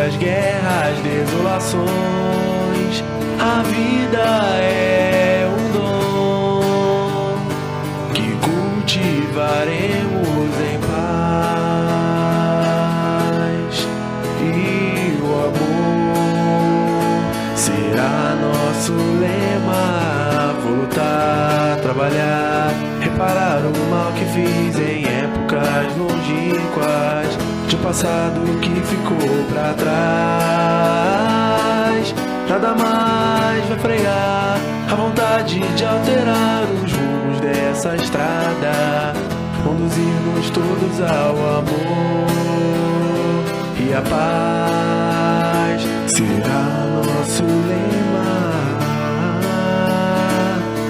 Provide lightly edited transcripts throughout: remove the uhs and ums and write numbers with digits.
lutas, guerras, desolações. A vida é um dom que cultivaremos em paz, e o amor será nosso lema. Vou lutar, trabalhar, reparar o mal que fiz em épocas longínquas, de um passado que ficou pra trás. Nada mais vai frear a vontade de alterar os rumos dessa estrada, conduzir-nos todos ao amor, e a paz será nosso lema.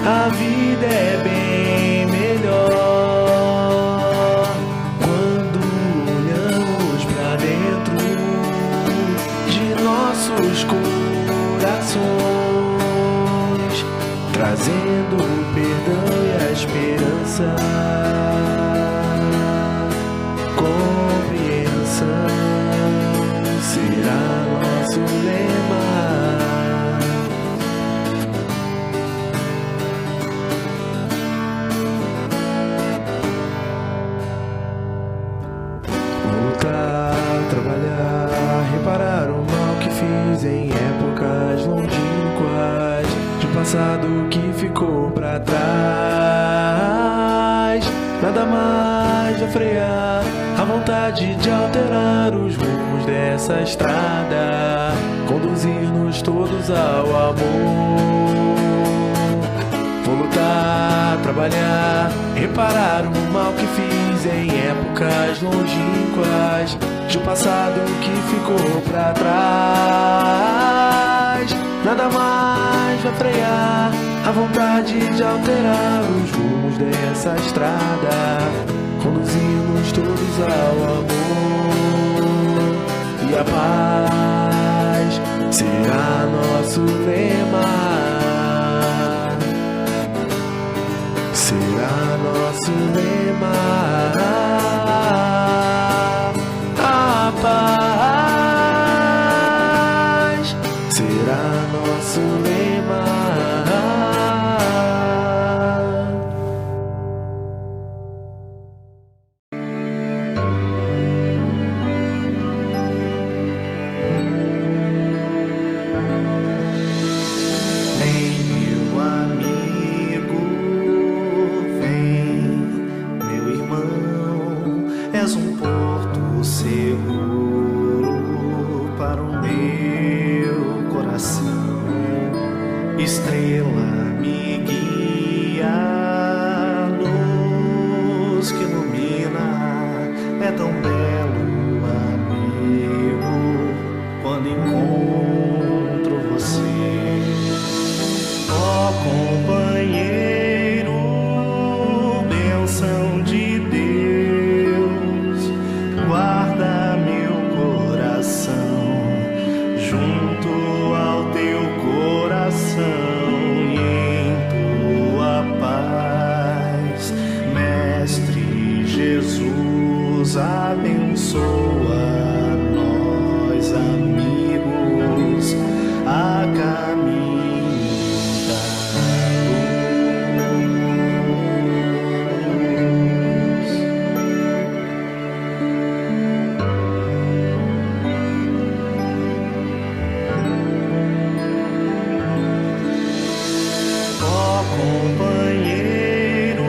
A vida é bem melhor quando olhamos pra dentro de nossos corações, trazendo o perdão e a esperança, compreensão será nosso lema. Trabalhar, reparar o mal que fiz em épocas longínquas, de passado que ficou pra trás. Nada mais vai frear a vontade de alterar os rumos dessa estrada, conduzir-nos todos ao amor. Vou lutar, trabalhar, reparar o mal que fiz em épocas longínquas, de um passado que ficou pra trás. Nada mais vai frear a vontade de alterar os rumos dessa estrada, conduzir-nos todos ao amor, e a paz será nosso lema. Será nosso lema. A paz será nosso lema. Estrela me guia, luz que ilumina, é tão belo, amigo, quando encontro você. Ó companheiro, bênção de Deus, guarda meu coração junto ao teu coração. Jesus abençoa nós, amigos, a caminho da luz. Ó companheiro,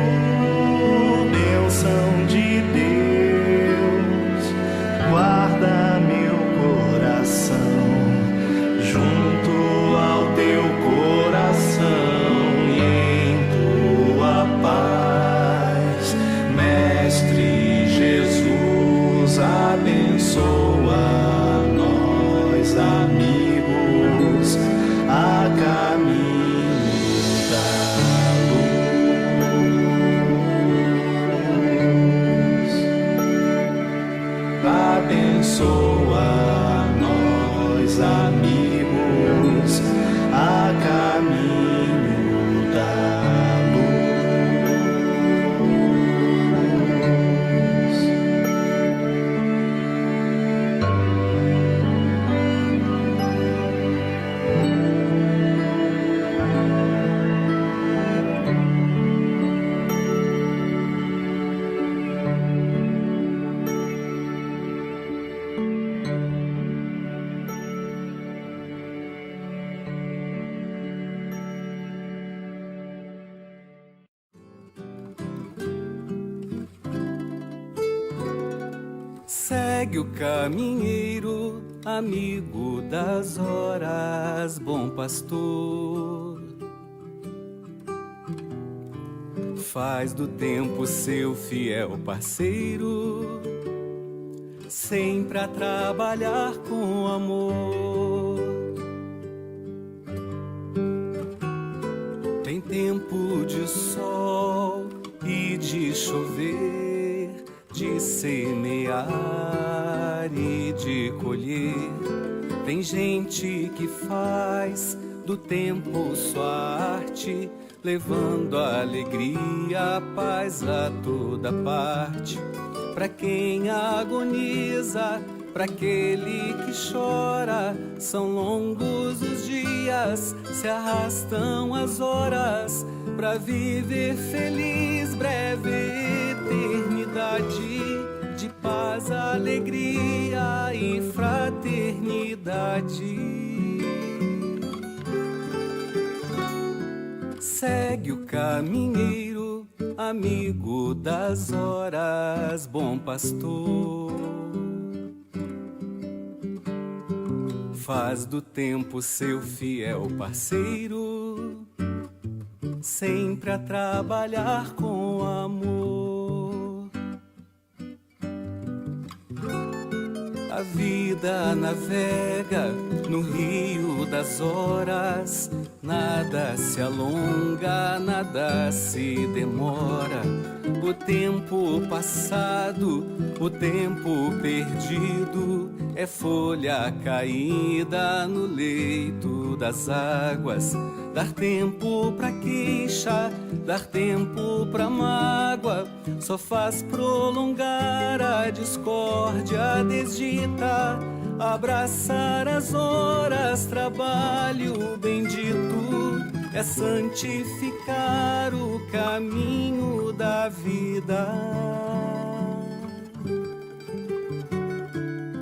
bênção de Deus, Segue o caminheiro, amigo das horas, bom pastor. Faz do tempo seu fiel parceiro, sempre a trabalhar com amor. Tem tempo de sol e de chover, de semear e de colher. Tem gente que faz do tempo sua arte, levando a alegria, a paz a toda parte. Pra quem agoniza, pra aquele que chora, são longos os dias, se arrastam as horas, pra viver feliz, breve eternidade de paz, alegria e fraternidade. Segue o caminheiro, amigo das horas, bom pastor. Faz do tempo seu fiel parceiro, sempre a trabalhar com amor. A vida navega no rio das horas, nada se alonga, nada se demora. O tempo passado, o tempo perdido, é folha caída no leito das águas. Dar tempo pra queixa, dar tempo pra mágoa, só faz prolongar a discórdia desdita. Abraçar as horas, trabalho bendito, é santificar o caminho da vida.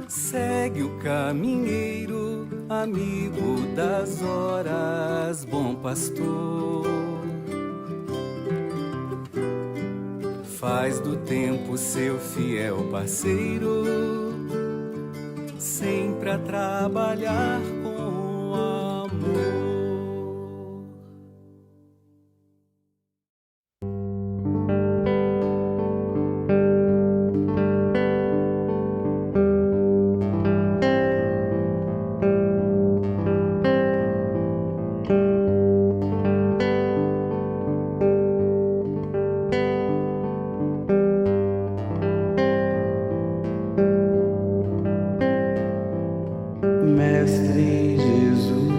Segue o caminheiro, amigo das horas, bom pastor. Faz do tempo seu fiel parceiro, sempre a trabalhar com amor. Mestre Jesus,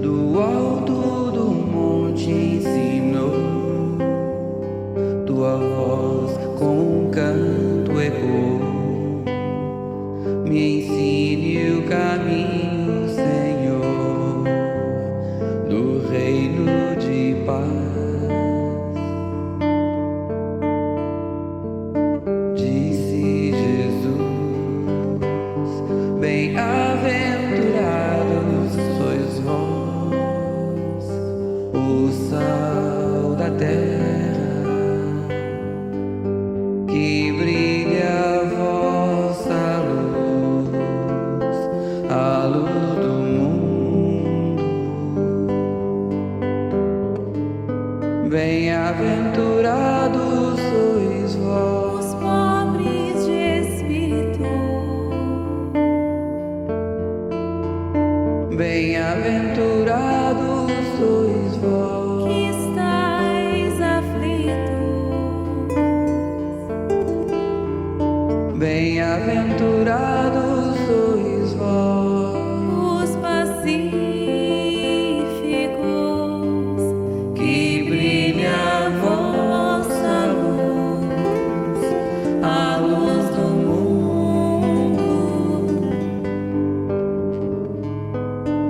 do alto do monte ensinou, tua voz com um canto ecoou. Me ensine o caminho, Senhor, do reino de paz. Disse Jesus, bem-aventurados sois vós, o sal da terra, que brilha a vossa luz, a luz do mundo. Bem-aventurados sois vós, os pobres de espírito. bem-aventurados sois vós, Que estáis aflitos, bem-aventurados sois vós, os pacíficos, que brilha a vossa luz, a luz do mundo.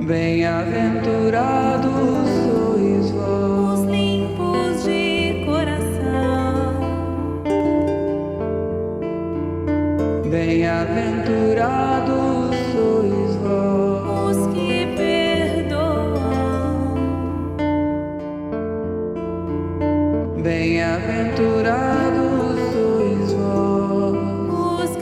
Bem-aventurados sois vós, os limpos de coração, bem-aventurados sois vós, os que perdoam, bem-aventurados sois vós, os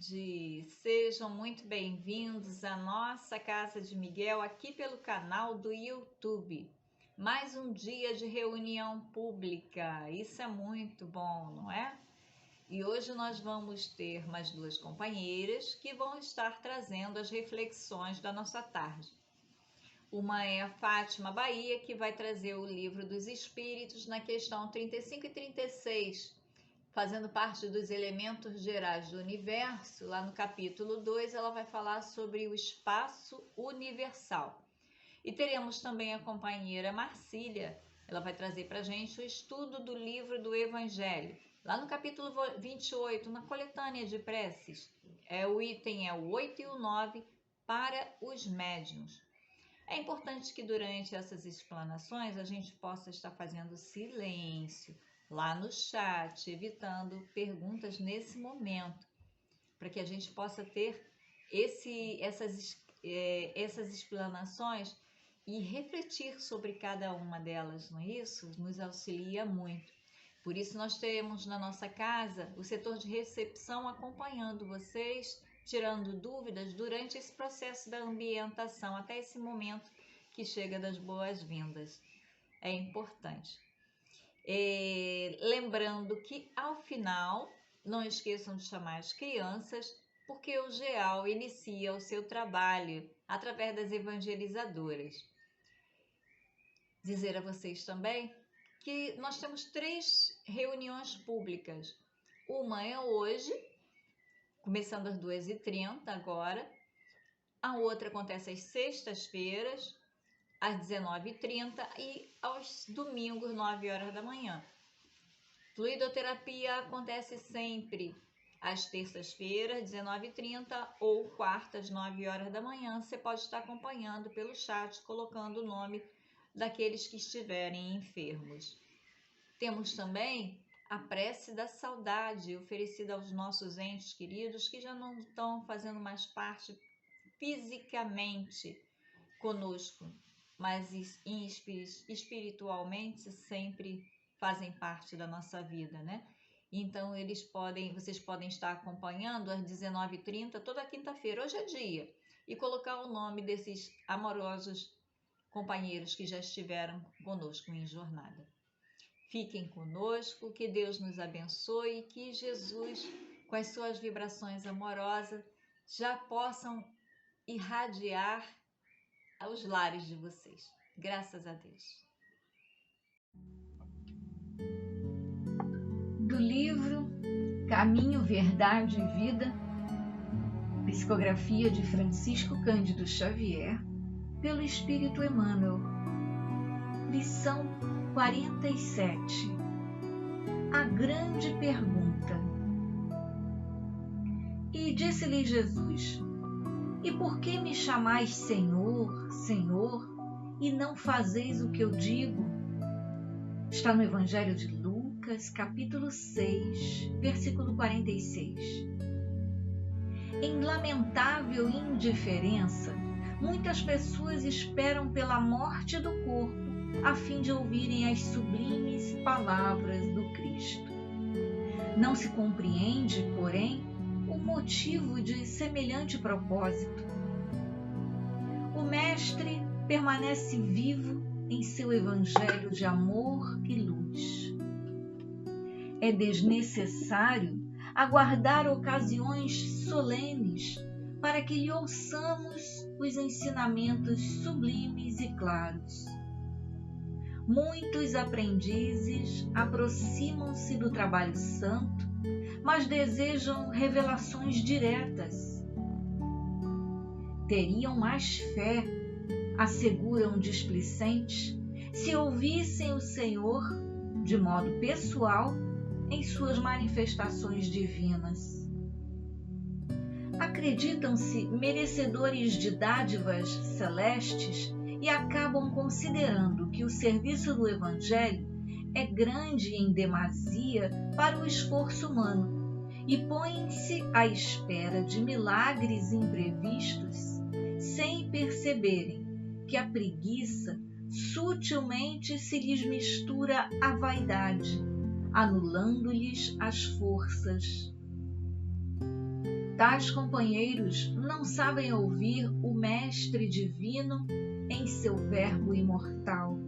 tarde, sejam muito bem-vindos à nossa Casa de Miguel aqui pelo canal do YouTube. Mais um dia de reunião pública, isso é muito bom, não é? E hoje nós vamos ter mais duas companheiras que vão estar trazendo as reflexões da nossa tarde. Uma é a Fátima Bahia, que vai trazer o Livro dos Espíritos na questão 35 e 36, fazendo parte dos elementos gerais do universo. Lá no capítulo 2, ela vai falar sobre o espaço universal. E teremos também a companheira Marcília, ela vai trazer para a gente o estudo do livro do Evangelho. Lá no capítulo 28, na coletânea de preces, o item é o 8 e o 9, para os médiuns. É importante que durante essas explanações a gente possa estar fazendo silêncio lá no chat, evitando perguntas nesse momento, para que a gente possa ter essas explanações e refletir sobre cada uma delas, não é isso? Nos auxilia muito. Por isso nós teremos na nossa casa o setor de recepção acompanhando vocês, tirando dúvidas durante esse processo da ambientação, até esse momento que chega das boas-vindas. É importante. Lembrando que ao final, não esqueçam de chamar as crianças, porque o GEAL inicia o seu trabalho através das evangelizadoras. Dizer a vocês também que nós temos 3 reuniões públicas. Uma é hoje, começando às 2h30 agora. A outra acontece às sextas-feiras, às 19h30 e aos domingos, 9h da manhã. Fluidoterapia acontece sempre às terças-feiras, 19h30 ou quartas, 9h da manhã. Você pode estar acompanhando pelo chat, colocando o nome daqueles que estiverem enfermos. Temos também a prece da saudade, oferecida aos nossos entes queridos que já não estão fazendo mais parte fisicamente conosco, mas espiritualmente sempre fazem parte da nossa vida, né? Então vocês podem estar acompanhando às 19h30 toda quinta-feira, hoje é dia, e colocar o nome desses amorosos companheiros que já estiveram conosco em jornada. Fiquem conosco, que Deus nos abençoe e que Jesus, com as suas vibrações amorosas, já possam irradiar aos lares de vocês. Graças a Deus. Do livro Caminho, Verdade e Vida, psicografia de Francisco Cândido Xavier, pelo Espírito Emmanuel. Lição 47. A grande pergunta. E disse-lhe Jesus: E por que me chamais Senhor, Senhor, e não fazeis o que eu digo? Está no Evangelho de Lucas, capítulo 6, versículo 46. Em lamentável indiferença, muitas pessoas esperam pela morte do corpo a fim de ouvirem as sublimes palavras do Cristo. Não se compreende, porém, o motivo de semelhante propósito. O Mestre permanece vivo em seu evangelho de amor e luz. É desnecessário aguardar ocasiões solenes para que lhe ouçamos os ensinamentos sublimes e claros. Muitos aprendizes aproximam-se do trabalho santo, mas desejam revelações diretas. Teriam mais fé, asseguram displicentes, se ouvissem o Senhor de modo pessoal em suas manifestações divinas. Acreditam-se merecedores de dádivas celestes e acabam considerando que o serviço do Evangelho é grande em demasia para o esforço humano e põem-se à espera de milagres imprevistos sem perceberem que a preguiça sutilmente se lhes mistura à vaidade, anulando-lhes as forças. Tais companheiros não sabem ouvir o Mestre Divino em seu verbo imortal.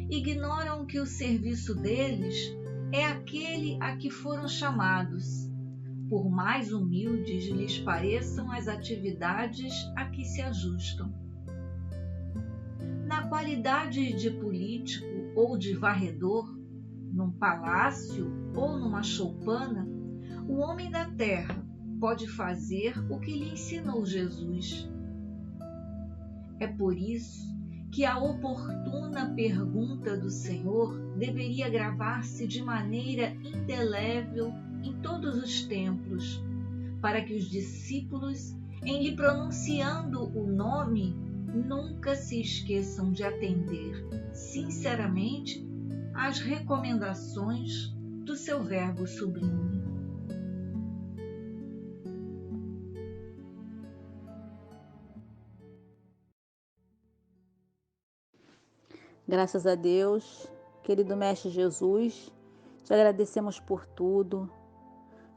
Ignoram que o serviço deles é aquele a que foram chamados, por mais humildes lhes pareçam as atividades a que se ajustam. Na qualidade de político ou de varredor, num palácio ou numa choupana, o homem da terra pode fazer o que lhe ensinou Jesus. É por isso que a oportuna pergunta do Senhor deveria gravar-se de maneira indelével em todos os templos, para que os discípulos, em lhe pronunciando o nome, nunca se esqueçam de atender sinceramente às recomendações do seu verbo sublime. Graças a Deus, querido Mestre Jesus, te agradecemos por tudo,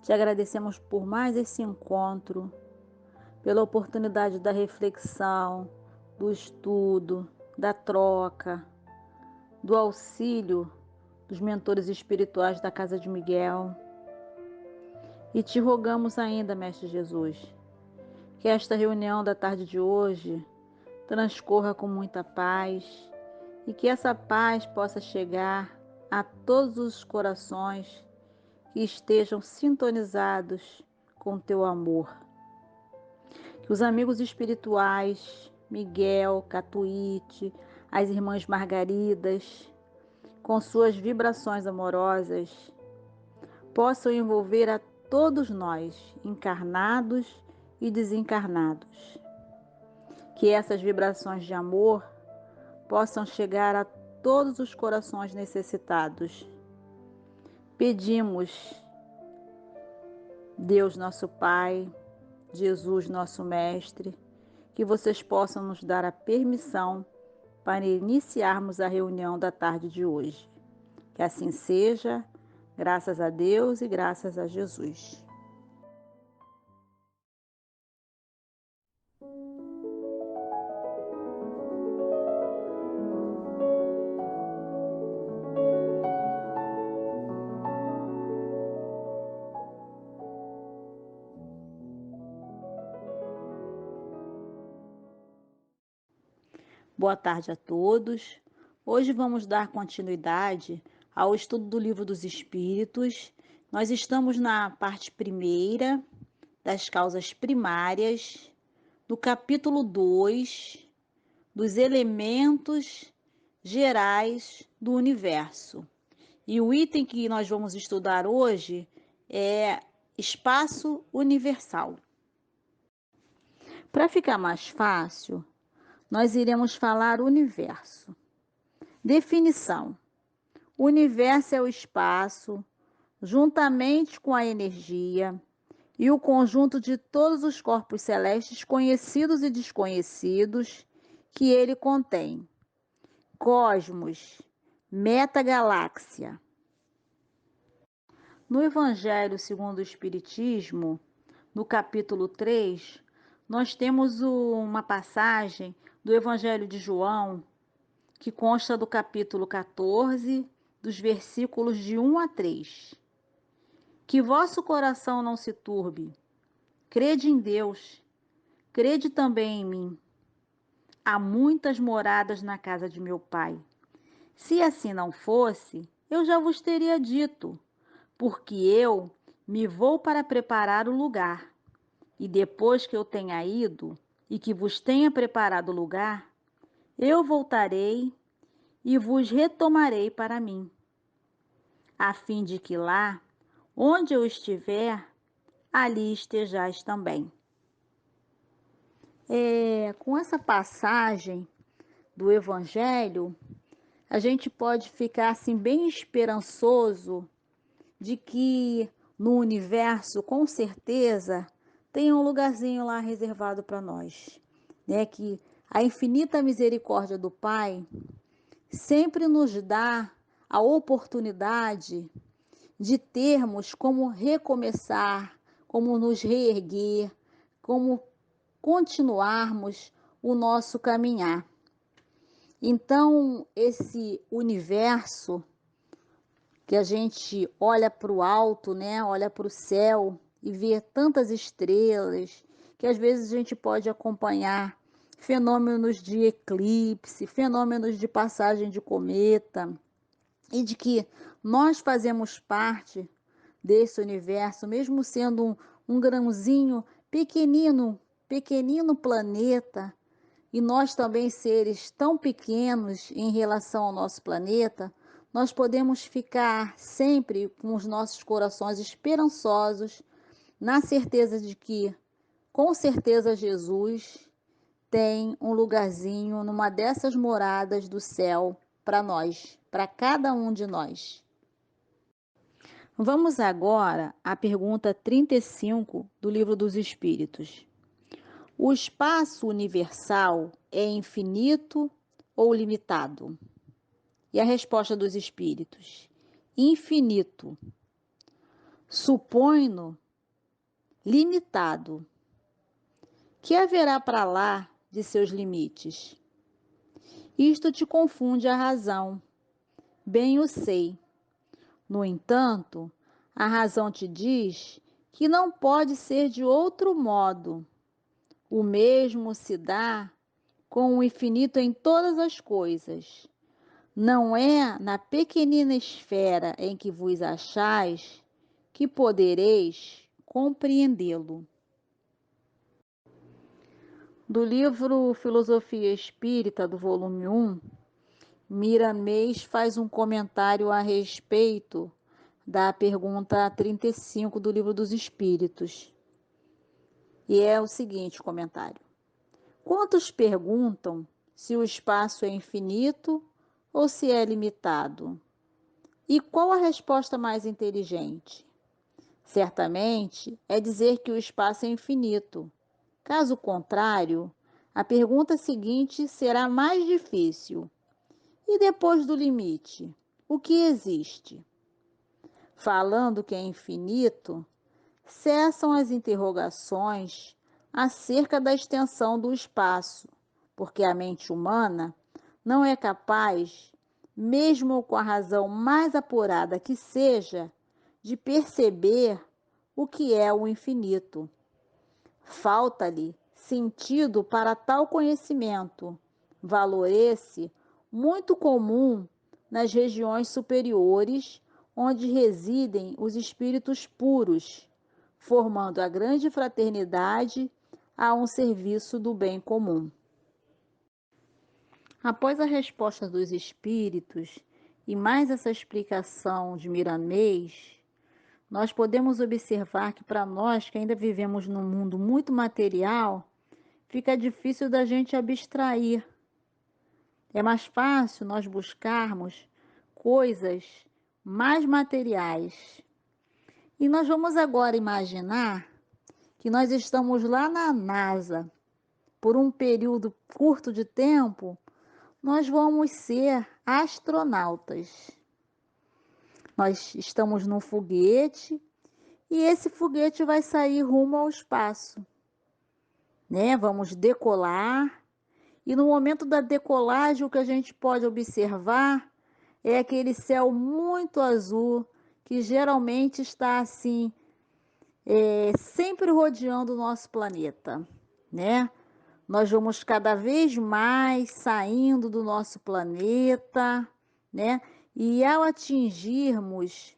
te agradecemos por mais esse encontro, pela oportunidade da reflexão, do estudo, da troca, do auxílio dos mentores espirituais da Casa de Miguel. E te rogamos ainda, Mestre Jesus, que esta reunião da tarde de hoje transcorra com muita paz, e que essa paz possa chegar a todos os corações que estejam sintonizados com teu amor. Que os amigos espirituais, Miguel, Catuíte, as irmãs Margaridas, com suas vibrações amorosas, possam envolver a todos nós, encarnados e desencarnados. Que essas vibrações de amor possam chegar a todos os corações necessitados. Pedimos, Deus nosso Pai, Jesus nosso Mestre, que vocês possam nos dar a permissão para iniciarmos a reunião da tarde de hoje. Que assim seja, graças a Deus e graças a Jesus. Boa tarde a todos. Hoje vamos dar continuidade ao estudo do Livro dos Espíritos. Nós estamos na parte primeira das causas primárias, do capítulo 2, dos elementos gerais do universo. E o item que nós vamos estudar hoje é espaço universal. Para ficar mais fácil, nós iremos falar universo. Definição: o universo é o espaço, juntamente com a energia e o conjunto de todos os corpos celestes conhecidos e desconhecidos que ele contém. Cosmos, metagaláxia. No Evangelho segundo o Espiritismo, no capítulo 3, nós temos uma passagem do Evangelho de João, que consta do capítulo 14, dos versículos de 1 a 3. Que vosso coração não se turbe, crede em Deus, crede também em mim. Há muitas moradas na casa de meu Pai. Se assim não fosse, eu já vos teria dito, porque eu me vou para preparar o lugar. E depois que eu tenha ido e que vos tenha preparado o lugar, eu voltarei e vos retomarei para mim, a fim de que lá, onde eu estiver, ali estejais também. Com essa passagem do Evangelho, a gente pode ficar assim bem esperançoso de que no universo, com certeza, tem um lugarzinho lá reservado para nós, né? Que a infinita misericórdia do Pai sempre nos dá a oportunidade de termos como recomeçar, como nos reerguer, como continuarmos o nosso caminhar. Então, esse universo que a gente olha para o alto, né? Olha para o céu e vê tantas estrelas, que às vezes a gente pode acompanhar fenômenos de eclipse, fenômenos de passagem de cometa, e de que nós fazemos parte desse universo, mesmo sendo um grãozinho pequenino, pequenino planeta, e nós também seres tão pequenos em relação ao nosso planeta, nós podemos ficar sempre com os nossos corações esperançosos, na certeza de que, com certeza, Jesus tem um lugarzinho numa dessas moradas do céu para nós, para cada um de nós. Vamos agora à pergunta 35 do Livro dos Espíritos. O espaço universal é infinito ou limitado? E a resposta dos espíritos: infinito. Supõe-no limitado. Que haverá para lá de seus limites? Isto te confunde a razão. Bem o sei. No entanto, a razão te diz que não pode ser de outro modo. O mesmo se dá com o infinito em todas as coisas. Não é na pequenina esfera em que vos achais que podereis compreendê-lo. Do livro Filosofia Espírita, do volume 1, Miramês faz um comentário a respeito da pergunta 35 do Livro dos Espíritos. E é o seguinte comentário: quantos perguntam se o espaço é infinito ou se é limitado? E qual a resposta mais inteligente? Certamente é dizer que o espaço é infinito. Caso contrário, a pergunta seguinte será mais difícil. E depois do limite, o que existe? Falando que é infinito, cessam as interrogações acerca da extensão do espaço, porque a mente humana não é capaz, mesmo com a razão mais apurada que seja, de perceber o que é o infinito. Falta-lhe sentido para tal conhecimento, valor esse muito comum nas regiões superiores, onde residem os espíritos puros, formando a grande fraternidade a um serviço do bem comum. Após a resposta dos espíritos e mais essa explicação de Miramês, nós podemos observar que para nós que ainda vivemos num mundo muito material, fica difícil da gente abstrair. É mais fácil nós buscarmos coisas mais materiais. E nós vamos agora imaginar que nós estamos lá na NASA. Por um período curto de tempo, nós vamos ser astronautas. Nós estamos num foguete e esse foguete vai sair rumo ao espaço, né? Vamos decolar e no momento da decolagem o que a gente pode observar é aquele céu muito azul que geralmente está assim, sempre rodeando o nosso planeta, né? Nós vamos cada vez mais saindo do nosso planeta, né? E ao atingirmos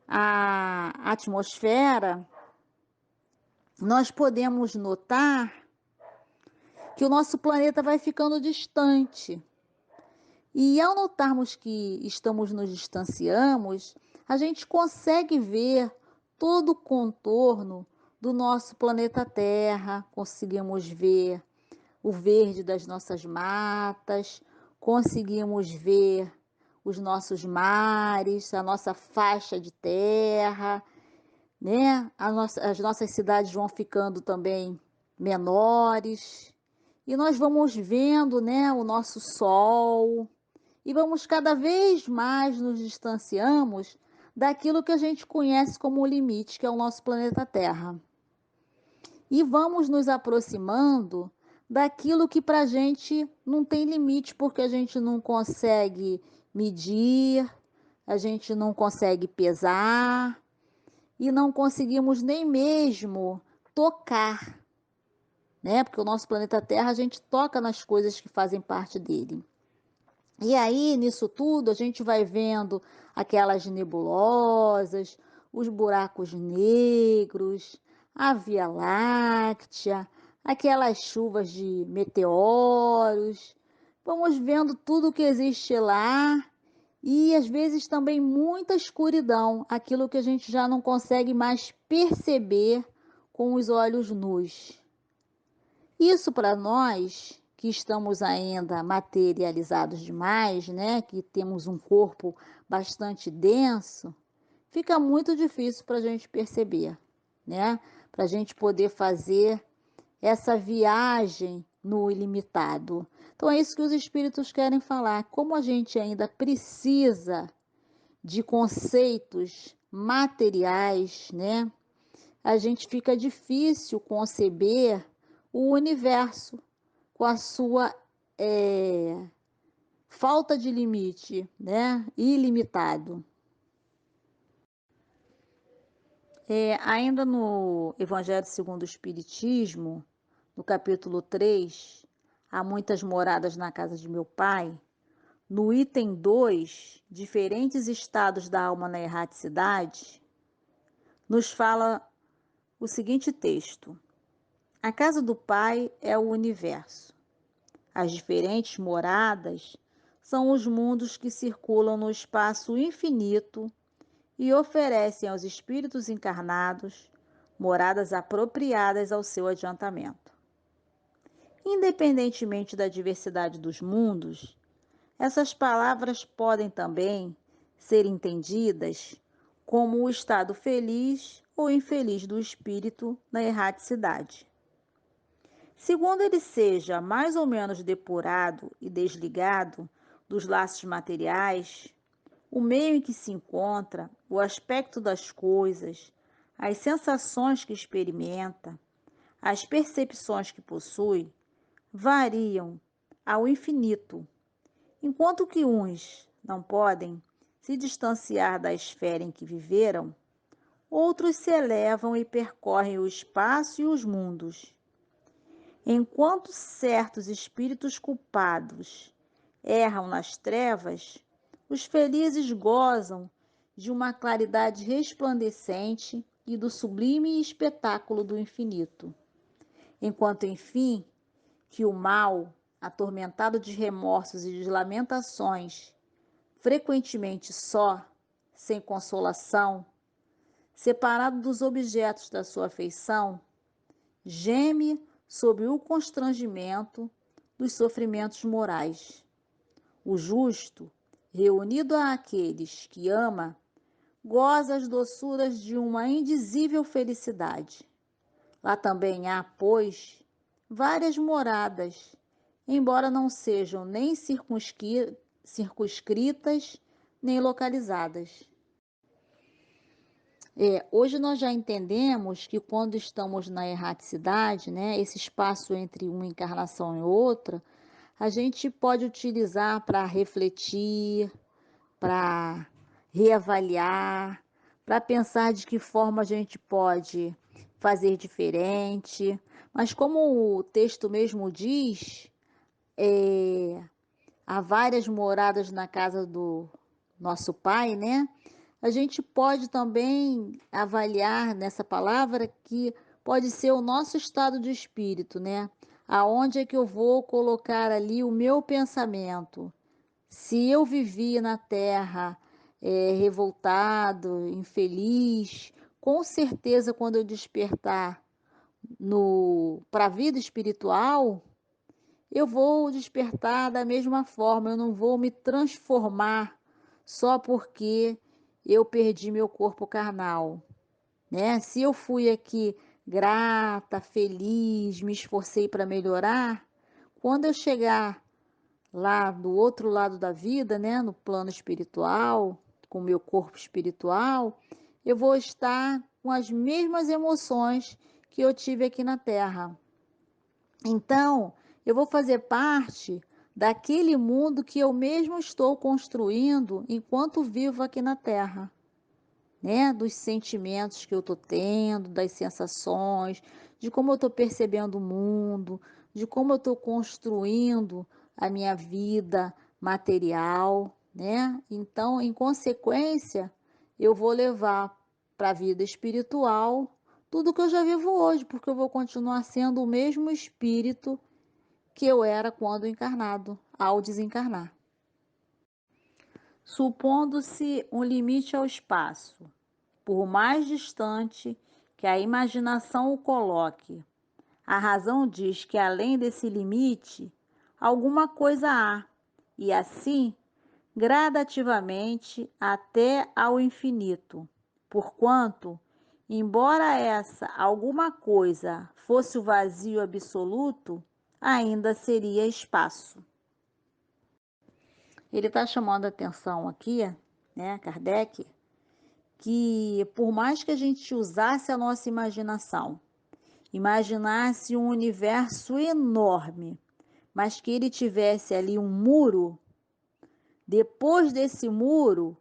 a atmosfera, nós podemos notar que o nosso planeta vai ficando distante. E ao notarmos que nos distanciamos, a gente consegue ver todo o contorno do nosso planeta Terra, conseguimos ver o verde das nossas matas, conseguimos ver os nossos mares, a nossa faixa de terra, né? As nossas cidades vão ficando também menores e nós vamos vendo, né, o nosso sol e vamos cada vez mais nos distanciamos daquilo que a gente conhece como o limite, que é o nosso planeta Terra. E vamos nos aproximando daquilo que para a gente não tem limite, porque a gente não consegue medir, a gente não consegue pesar e não conseguimos nem mesmo tocar, né? Porque o nosso planeta Terra, a gente toca nas coisas que fazem parte dele. E aí, nisso tudo, a gente vai vendo aquelas nebulosas, os buracos negros, a Via Láctea, aquelas chuvas de meteoros. Vamos vendo tudo que existe lá e às vezes também muita escuridão, aquilo que a gente já não consegue mais perceber com os olhos nus. Isso para nós que estamos ainda materializados demais, né, que temos um corpo bastante denso, fica muito difícil para a gente perceber, né, para a gente poder fazer essa viagem no ilimitado. Então é isso que os espíritos querem falar, como a gente ainda precisa de conceitos materiais, né, a gente fica difícil conceber o universo com a sua falta de limite, né? Ilimitado. Ainda no Evangelho segundo o Espiritismo, no capítulo 3, há muitas moradas na casa de meu pai, no item 2, diferentes estados da alma na erraticidade, nos fala o seguinte texto: a casa do Pai é o universo. As diferentes moradas são os mundos que circulam no espaço infinito e oferecem aos espíritos encarnados moradas apropriadas ao seu adiantamento. Independentemente da diversidade dos mundos, essas palavras podem também ser entendidas como o estado feliz ou infeliz do espírito na erraticidade. Segundo ele seja mais ou menos depurado e desligado dos laços materiais, o meio em que se encontra, o aspecto das coisas, as sensações que experimenta, as percepções que possui, variam ao infinito, enquanto que uns não podem se distanciar da esfera em que viveram, outros se elevam e percorrem o espaço e os mundos. Enquanto certos espíritos culpados erram nas trevas, os felizes gozam de uma claridade resplandecente e do sublime espetáculo do infinito. Enquanto, enfim, que o mal, atormentado de remorsos e de lamentações, frequentemente só, sem consolação, separado dos objetos da sua afeição, geme sob o constrangimento dos sofrimentos morais. O justo, reunido àqueles que ama, goza as doçuras de uma indizível felicidade. Lá também há, pois, várias moradas, embora não sejam nem circunscritas nem localizadas. Hoje nós já entendemos que quando estamos na erraticidade, né, esse espaço entre uma encarnação e outra, a gente pode utilizar para refletir, para reavaliar, para pensar de que forma a gente pode fazer diferente. Mas como o texto mesmo diz, há várias moradas na casa do nosso Pai, né? A gente pode também avaliar nessa palavra que pode ser o nosso estado de espírito, né? Aonde é que eu vou colocar ali o meu pensamento? Se eu vivi na Terra revoltado, infeliz, com certeza quando eu despertar para a vida espiritual, eu vou despertar da mesma forma, eu não vou me transformar só porque eu perdi meu corpo carnal, né? Se eu fui aqui grata, feliz, me esforcei para melhorar, quando eu chegar lá do outro lado da vida, né, no plano espiritual, com o meu corpo espiritual, eu vou estar com as mesmas emoções que eu tive aqui na Terra. Então, eu vou fazer parte daquele mundo que eu mesmo estou construindo enquanto vivo aqui na Terra, né? Dos sentimentos que eu estou tendo, das sensações, de como eu estou percebendo o mundo, de como eu estou construindo a minha vida material, né? Então, em consequência, eu vou levar para a vida espiritual tudo que eu já vivo hoje, porque eu vou continuar sendo o mesmo espírito que eu era quando encarnado, ao desencarnar. Supondo-se um limite ao espaço, por mais distante que a imaginação o coloque, a razão diz que além desse limite, alguma coisa há, e assim, gradativamente até ao infinito, porquanto, embora essa alguma coisa fosse o vazio absoluto, ainda seria espaço. Ele está chamando a atenção aqui, né, Kardec, que por mais que a gente usasse a nossa imaginação, imaginasse um universo enorme, mas que ele tivesse ali um muro, depois desse muro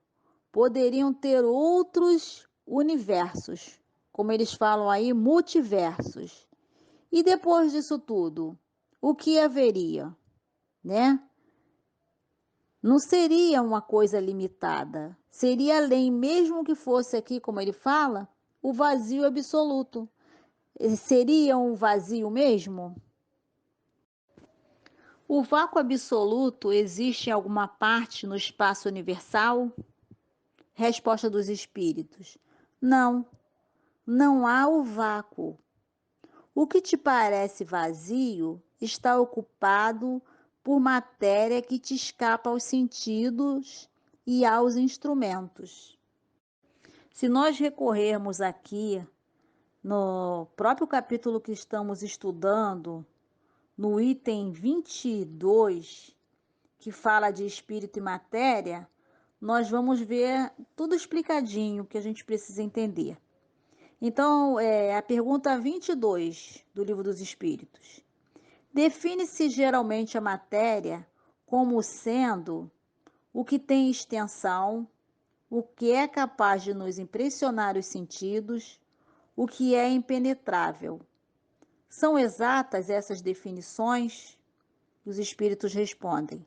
poderiam ter outros universos, como eles falam aí, multiversos. E depois disso tudo, o que haveria, né? Não seria uma coisa limitada, seria além, mesmo que fosse aqui, como ele fala, o vazio absoluto. Seria um vazio mesmo? O vácuo absoluto existe em alguma parte no espaço universal? Resposta dos espíritos: não, não há o vácuo. O que te parece vazio está ocupado por matéria que te escapa aos sentidos e aos instrumentos. Se nós recorrermos aqui no próprio capítulo que estamos estudando, no item 22, que fala de espírito e matéria, nós vamos ver tudo explicadinho que a gente precisa entender. Então, a pergunta 22 do Livro dos Espíritos. Define-se geralmente a matéria como sendo o que tem extensão, o que é capaz de nos impressionar os sentidos, o que é impenetrável. São exatas essas definições? Os espíritos respondem: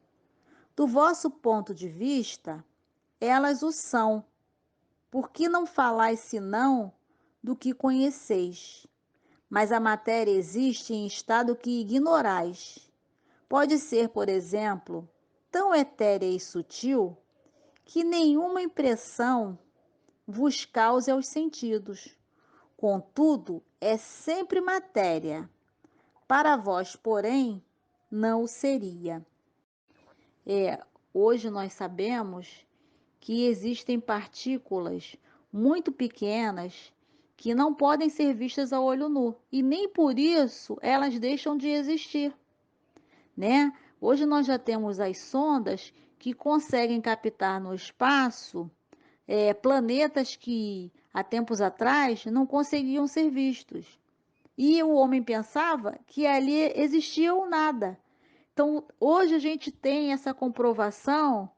do vosso ponto de vista, elas o são. Por que não falais senão do que conheceis? Mas a matéria existe em estado que ignorais. Pode ser, por exemplo, tão etérea e sutil que nenhuma impressão vos cause aos sentidos. Contudo, é sempre matéria. Para vós, porém, não o seria. Hoje nós sabemos que existem partículas muito pequenas que não podem ser vistas a olho nu, e nem por isso elas deixam de existir, né? Hoje nós já temos as sondas que conseguem captar no espaço planetas que há tempos atrás não conseguiam ser vistos. E o homem pensava que ali existia o nada. Então, hoje a gente tem essa comprovação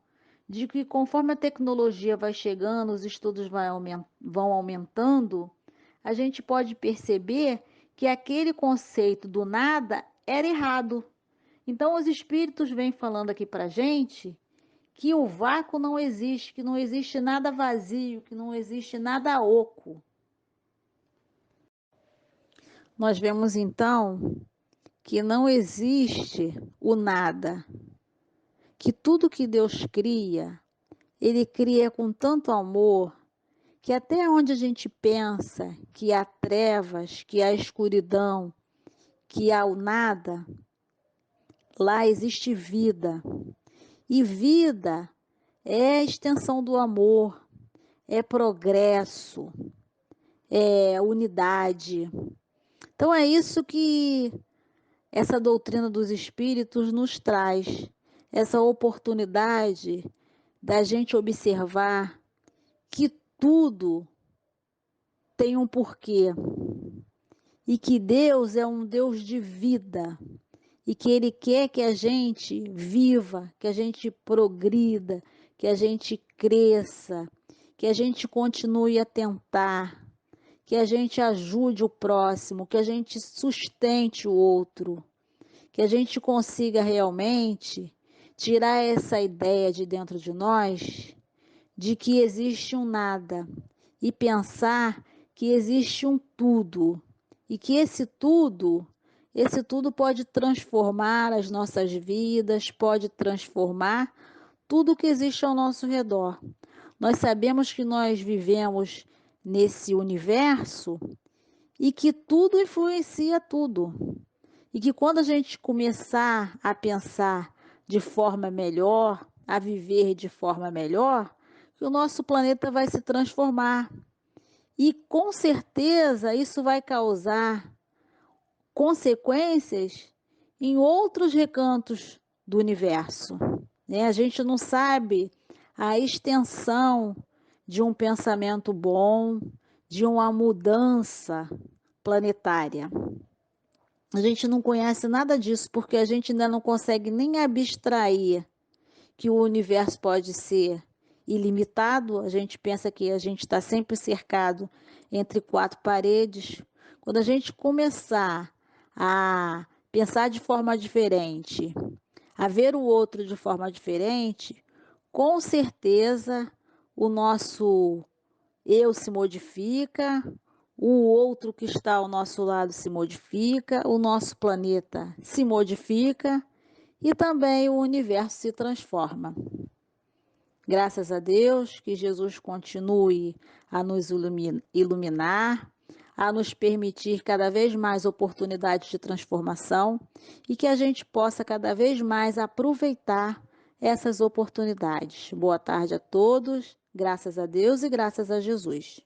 de que conforme a tecnologia vai chegando, os estudos vão aumentando, a gente pode perceber que aquele conceito do nada era errado. Então, os espíritos vêm falando aqui para a gente que o vácuo não existe, que não existe nada vazio, que não existe nada oco. Nós vemos, então, que não existe o nada, que tudo que Deus cria, Ele cria com tanto amor, que até onde a gente pensa que há trevas, que há escuridão, que há o nada, lá existe vida. E vida é extensão do amor, é progresso, é unidade. Então é isso que essa doutrina dos espíritos nos traz, essa oportunidade da gente observar que tudo tem um porquê e que Deus é um Deus de vida e que Ele quer que a gente viva, que a gente progrida, que a gente cresça, que a gente continue a tentar, que a gente ajude o próximo, que a gente sustente o outro, que a gente consiga realmente tirar essa ideia de dentro de nós de que existe um nada e pensar que existe um tudo e que esse tudo pode transformar as nossas vidas, pode transformar tudo que existe ao nosso redor. Nós sabemos que nós vivemos nesse universo e que tudo influencia tudo. E que quando a gente começar a pensar de forma melhor, a viver de forma melhor, que o nosso planeta vai se transformar. E com certeza isso vai causar consequências em outros recantos do universo, né? A gente não sabe a extensão de um pensamento bom, de uma mudança planetária. A gente não conhece nada disso porque a gente ainda não consegue nem abstrair que o universo pode ser ilimitado. A gente pensa que a gente está sempre cercado entre quatro paredes. Quando a gente começar a pensar de forma diferente, a ver o outro de forma diferente, com certeza o nosso eu se modifica, o outro que está ao nosso lado se modifica, o nosso planeta se modifica e também o universo se transforma. Graças a Deus, que Jesus continue a nos iluminar, a nos permitir cada vez mais oportunidades de transformação e que a gente possa cada vez mais aproveitar essas oportunidades. Boa tarde a todos, graças a Deus e graças a Jesus.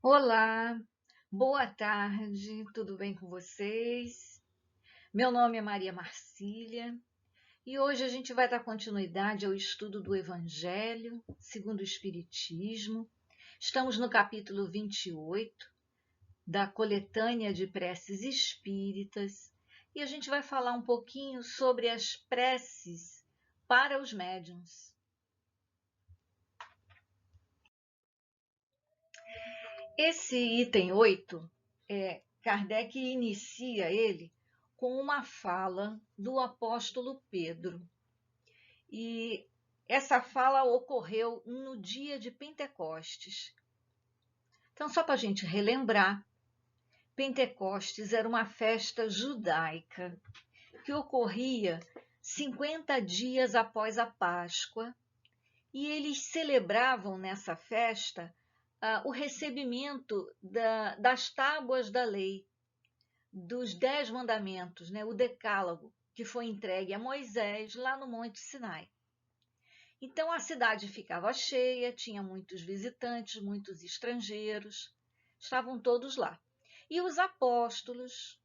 Olá, boa tarde, tudo bem com vocês? Meu nome é Maria Marcília e hoje a gente vai dar continuidade ao estudo do Evangelho segundo o Espiritismo. Estamos no capítulo 28 da coletânea de preces espíritas e a gente vai falar um pouquinho sobre as preces para os médiuns. Esse item 8, Kardec inicia ele com uma fala do apóstolo Pedro. E essa fala ocorreu no dia de Pentecostes. Então, só para a gente relembrar, Pentecostes era uma festa judaica que ocorria 50 dias após a Páscoa, e eles celebravam nessa festa o recebimento das tábuas da lei, dos 10 mandamentos, né, o decálogo, que foi entregue a Moisés lá no Monte Sinai. Então a cidade ficava cheia, tinha muitos visitantes, muitos estrangeiros, estavam todos lá. E os apóstolos,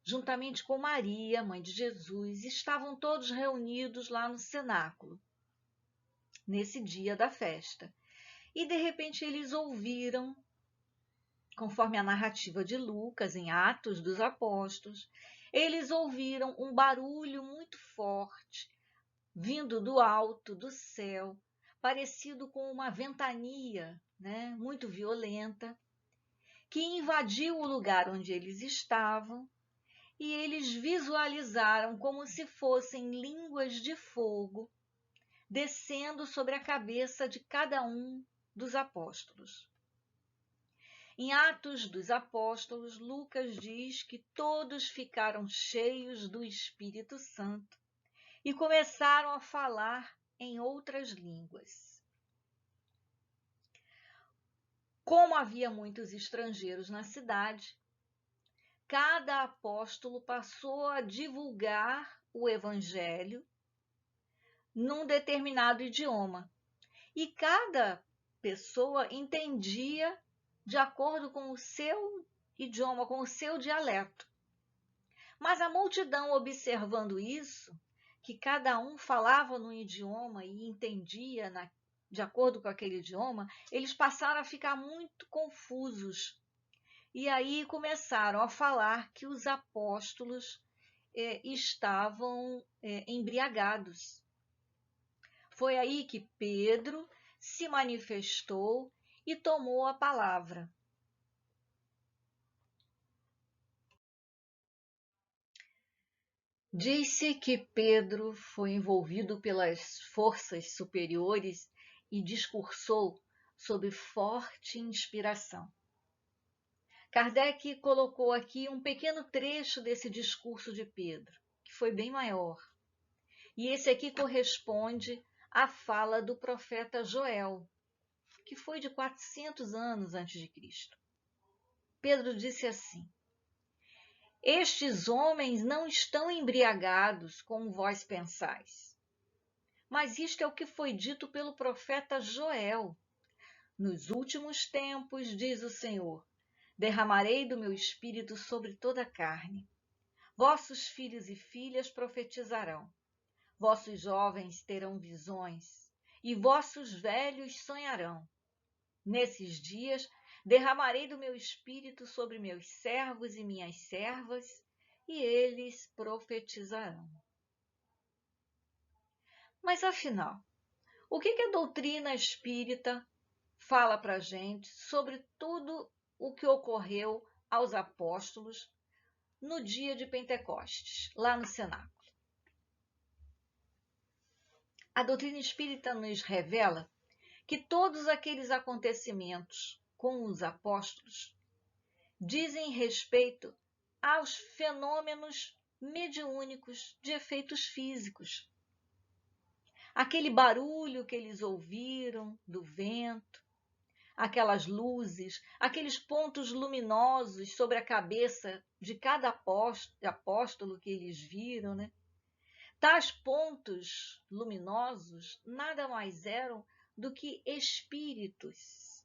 juntamente com Maria, mãe de Jesus, estavam todos reunidos lá no cenáculo, nesse dia da festa. E de repente eles ouviram, conforme a narrativa de Lucas, em Atos dos Apóstolos, eles ouviram um barulho muito forte, vindo do alto, do céu, parecido com uma ventania, né, muito violenta, que invadiu o lugar onde eles estavam, e eles visualizaram como se fossem línguas de fogo descendo sobre a cabeça de cada um dos apóstolos. Em Atos dos Apóstolos, Lucas diz que todos ficaram cheios do Espírito Santo e começaram a falar em outras línguas. Como havia muitos estrangeiros na cidade, cada apóstolo passou a divulgar o evangelho num determinado idioma. E cada pessoa entendia de acordo com o seu idioma, com o seu dialeto. Mas a multidão, observando isso, que cada um falava num idioma e entendia de acordo com aquele idioma, eles passaram a ficar muito confusos. E aí começaram a falar que os apóstolos estavam embriagados. Foi aí que Pedro se manifestou e tomou a palavra. Diz-se que Pedro foi envolvido pelas forças superiores e discursou sob forte inspiração. Kardec colocou aqui um pequeno trecho desse discurso de Pedro, que foi bem maior. E esse aqui corresponde à fala do profeta Joel, que foi de 400 anos antes de Cristo. Pedro disse assim: estes homens não estão embriagados, como vós pensais. Mas isto é o que foi dito pelo profeta Joel. Nos últimos tempos, diz o Senhor, derramarei do meu espírito sobre toda a carne. Vossos filhos e filhas profetizarão. Vossos jovens terão visões, e vossos velhos sonharão. Nesses dias, derramarei do meu espírito sobre meus servos e minhas servas, e eles profetizarão. Mas, afinal, o que a doutrina espírita fala para a gente sobre tudo o que ocorreu aos apóstolos no dia de Pentecostes, lá no cenáculo? A doutrina espírita nos revela que todos aqueles acontecimentos com os apóstolos dizem respeito aos fenômenos mediúnicos de efeitos físicos. Aquele barulho que eles ouviram do vento, aquelas luzes, aqueles pontos luminosos sobre a cabeça de cada apóstolo que eles viram, né? Tais pontos luminosos nada mais eram do que espíritos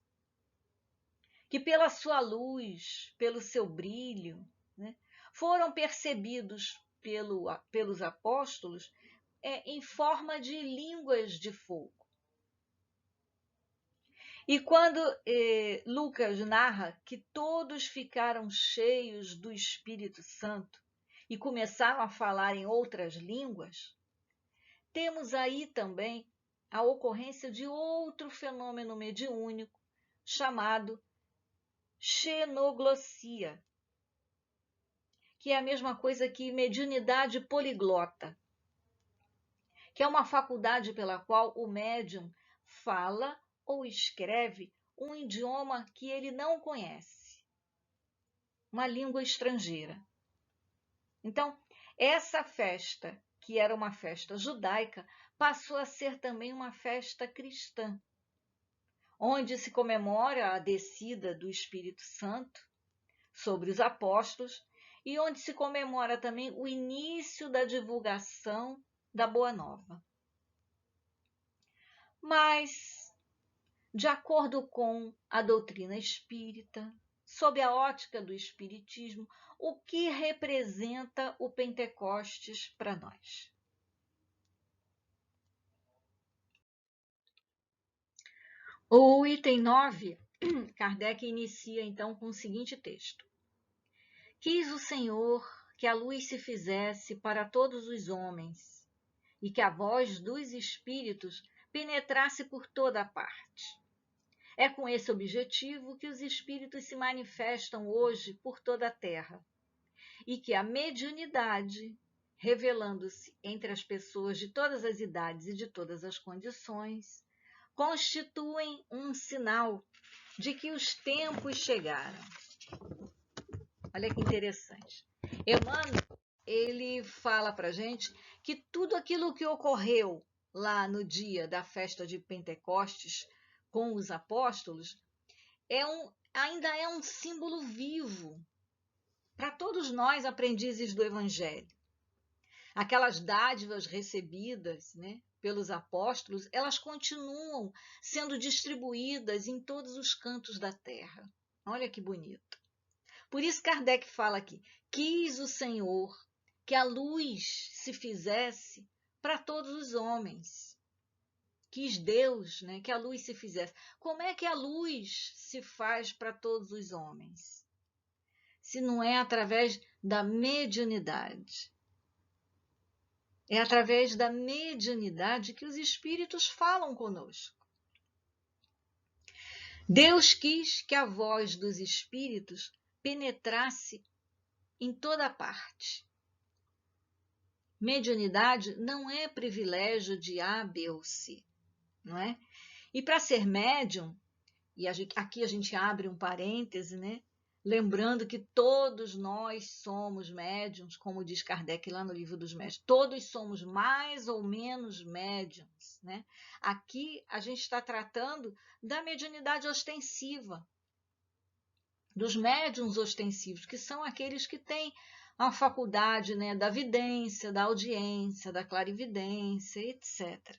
que, pela sua luz, pelo seu brilho, né, foram percebidos pelos apóstolos em forma de línguas de fogo. E quando Lucas narra que todos ficaram cheios do Espírito Santo e começaram a falar em outras línguas, temos aí também a ocorrência de outro fenômeno mediúnico chamado xenoglossia, que é a mesma coisa que mediunidade poliglota, que é uma faculdade pela qual o médium fala ou escreve um idioma que ele não conhece, uma língua estrangeira. Então, essa festa, que era uma festa judaica, passou a ser também uma festa cristã, onde se comemora a descida do Espírito Santo sobre os apóstolos e onde se comemora também o início da divulgação da Boa Nova. Mas, de acordo com a doutrina espírita, sob a ótica do espiritismo, o que representa o Pentecostes para nós? O item 9, Kardec inicia então com o seguinte texto: quis o Senhor que a luz se fizesse para todos os homens e que a voz dos espíritos penetrasse por toda a parte. É com esse objetivo que os espíritos se manifestam hoje por toda a terra e que a mediunidade, revelando-se entre as pessoas de todas as idades e de todas as condições, constituem um sinal de que os tempos chegaram. Olha que interessante. Emmanuel, ele fala para a gente que tudo aquilo que ocorreu lá no dia da festa de Pentecostes com os apóstolos ainda é um símbolo vivo para todos nós aprendizes do Evangelho. Aquelas dádivas recebidas, né, pelos apóstolos, elas continuam sendo distribuídas em todos os cantos da terra. Olha que bonito. Por isso Kardec fala aqui, quis o Senhor que a luz se fizesse para todos os homens. Quis Deus, né, que a luz se fizesse. Como é que a luz se faz para todos os homens? Se não é através da mediunidade. É através da mediunidade que os espíritos falam conosco. Deus quis que a voz dos espíritos penetrasse em toda parte. Mediunidade não é privilégio de A, B ou C, não é? E para ser médium, e aqui a gente abre um parêntese, né? Lembrando que todos nós somos médiums, como diz Kardec lá no Livro dos Médiuns, todos somos mais ou menos médiums, né? Aqui a gente está tratando da mediunidade ostensiva, dos médiums ostensivos, que são aqueles que têm a faculdade, né, da vidência, da audiência, da clarividência, etc.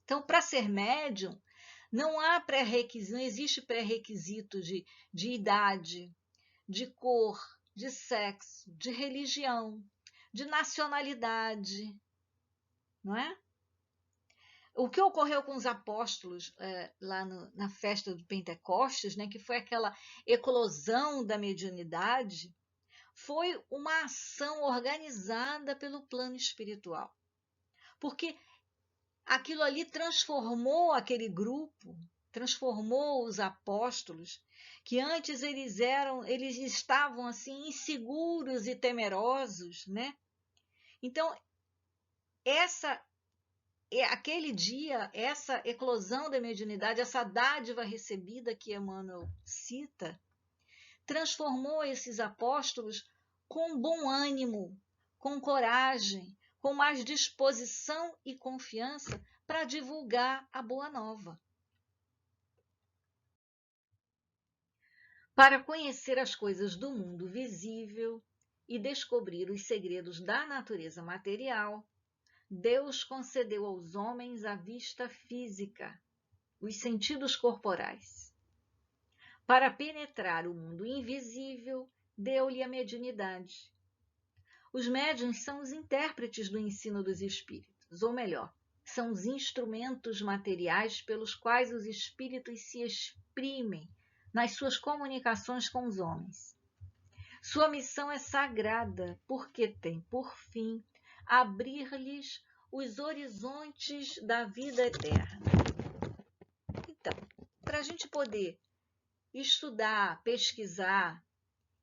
Então, para ser médium, não existe pré-requisito de idade, de cor, de sexo, de religião, de nacionalidade, não é? O que ocorreu com os apóstolos lá na festa do Pentecostes, né, que foi aquela eclosão da mediunidade, foi uma ação organizada pelo plano espiritual. Porque aquilo ali transformou aquele grupo, transformou os apóstolos, que antes eles estavam assim inseguros e temerosos, né? Então, aquele dia, essa eclosão da mediunidade, essa dádiva recebida que Emmanuel cita, transformou esses apóstolos com bom ânimo, com coragem, com mais disposição e confiança para divulgar a boa nova. Para conhecer as coisas do mundo visível e descobrir os segredos da natureza material, Deus concedeu aos homens a vista física, os sentidos corporais. Para penetrar o mundo invisível, deu-lhe a mediunidade. Os médiuns são os intérpretes do ensino dos espíritos, ou melhor, são os instrumentos materiais pelos quais os espíritos se exprimem nas suas comunicações com os homens. Sua missão é sagrada, porque tem por fim abrir-lhes os horizontes da vida eterna. Então, para a gente poder estudar, pesquisar,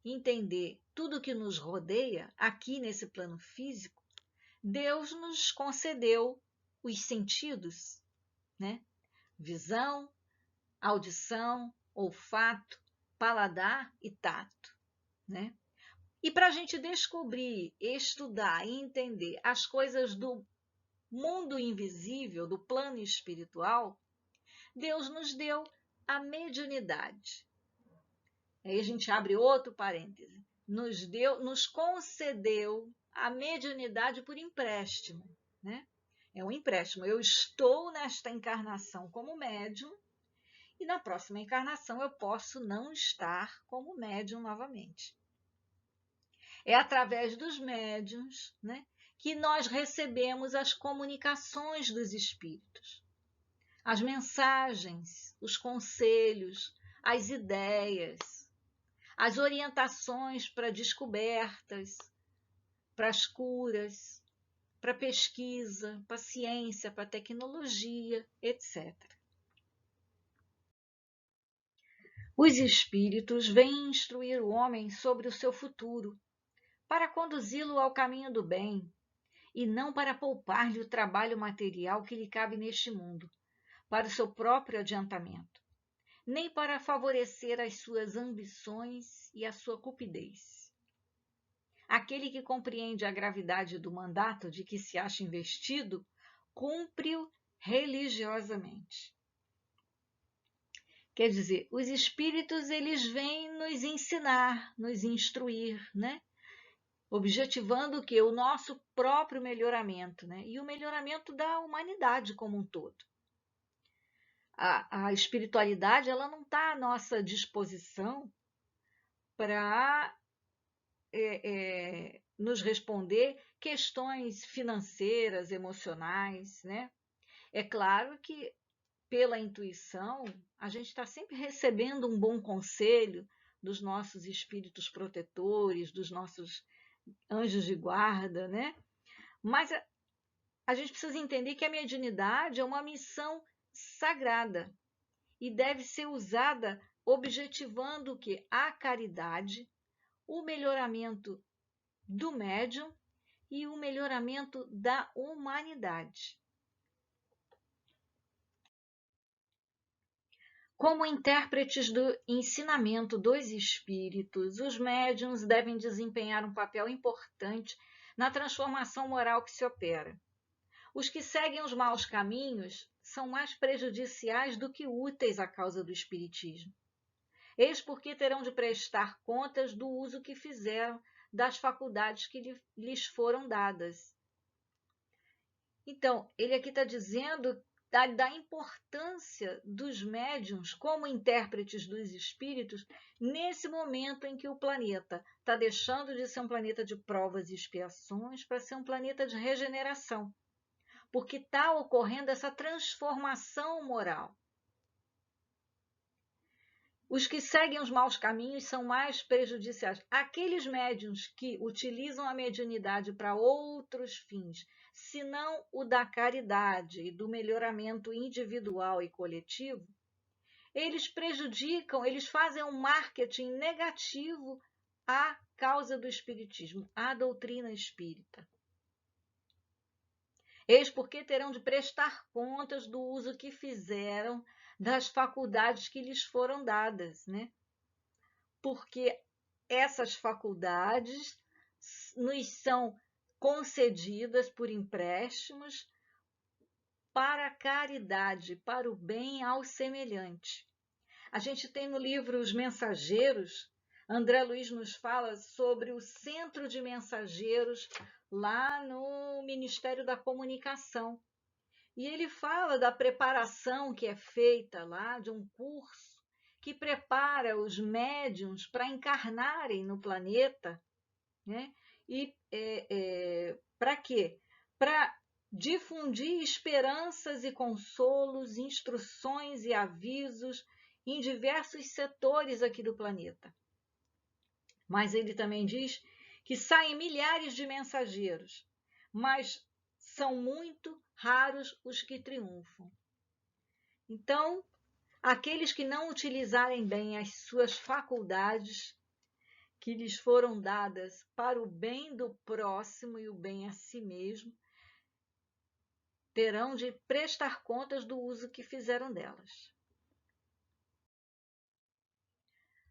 entender tudo que nos rodeia aqui nesse plano físico, Deus nos concedeu os sentidos, né? Visão, audição, olfato, paladar e tato, né? E para a gente descobrir, estudar e entender as coisas do mundo invisível, do plano espiritual, Deus nos deu a mediunidade. Aí a gente abre outro parêntese. Nos concedeu a mediunidade por empréstimo, né? É um empréstimo. Eu estou nesta encarnação como médium e na próxima encarnação eu posso não estar como médium novamente. É através dos médiuns, né, que nós recebemos as comunicações dos espíritos, as mensagens, os conselhos, as ideias, as orientações para descobertas, para as curas, para pesquisa, para ciência, para tecnologia, etc. Os espíritos vêm instruir o homem sobre o seu futuro, para conduzi-lo ao caminho do bem, e não para poupar-lhe o trabalho material que lhe cabe neste mundo, para o seu próprio adiantamento, nem para favorecer as suas ambições e a sua cupidez. Aquele que compreende a gravidade do mandato de que se acha investido, cumpre-o religiosamente. Quer dizer, os espíritos eles vêm nos ensinar, nos instruir, né? Objetivando o quê? O nosso próprio melhoramento, né? E o melhoramento da humanidade como um todo. A espiritualidade ela não está à nossa disposição para nos responder questões financeiras, emocionais, né? É claro que pela intuição a gente está sempre recebendo um bom conselho dos nossos espíritos protetores, dos nossos anjos de guarda, né? Mas a gente precisa entender que a mediunidade é uma missão sagrada e deve ser usada objetivando o quê? A caridade, o melhoramento do médium e o melhoramento da humanidade. Como intérpretes do ensinamento dos espíritos, os médiuns devem desempenhar um papel importante na transformação moral que se opera. Os que seguem os maus caminhos são mais prejudiciais do que úteis à causa do espiritismo. Eis porque terão de prestar contas do uso que fizeram das faculdades que lhes foram dadas. Então, ele aqui está dizendo da importância dos médiuns como intérpretes dos espíritos nesse momento em que o planeta está deixando de ser um planeta de provas e expiações para ser um planeta de regeneração, porque está ocorrendo essa transformação moral. Os que seguem os maus caminhos são mais prejudiciais. Aqueles médiuns que utilizam a mediunidade para outros fins, senão o da caridade e do melhoramento individual e coletivo, eles prejudicam, eles fazem um marketing negativo à causa do espiritismo, à doutrina espírita. Eis porque terão de prestar contas do uso que fizeram das faculdades que lhes foram dadas, né? Porque essas faculdades nos são concedidas por empréstimos para a caridade, para o bem ao semelhante. A gente tem no livro Os Mensageiros, André Luiz nos fala sobre o centro de mensageiros lá no Ministério da Comunicação. E ele fala da preparação que é feita lá, de um curso que prepara os médiuns para encarnarem no planeta, né? E para quê? Para difundir esperanças e consolos, instruções e avisos em diversos setores aqui do planeta. Mas ele também diz que saem milhares de mensageiros, mas são muito raros os que triunfam. Então, aqueles que não utilizarem bem as suas faculdades que lhes foram dadas para o bem do próximo e o bem a si mesmo, terão de prestar contas do uso que fizeram delas.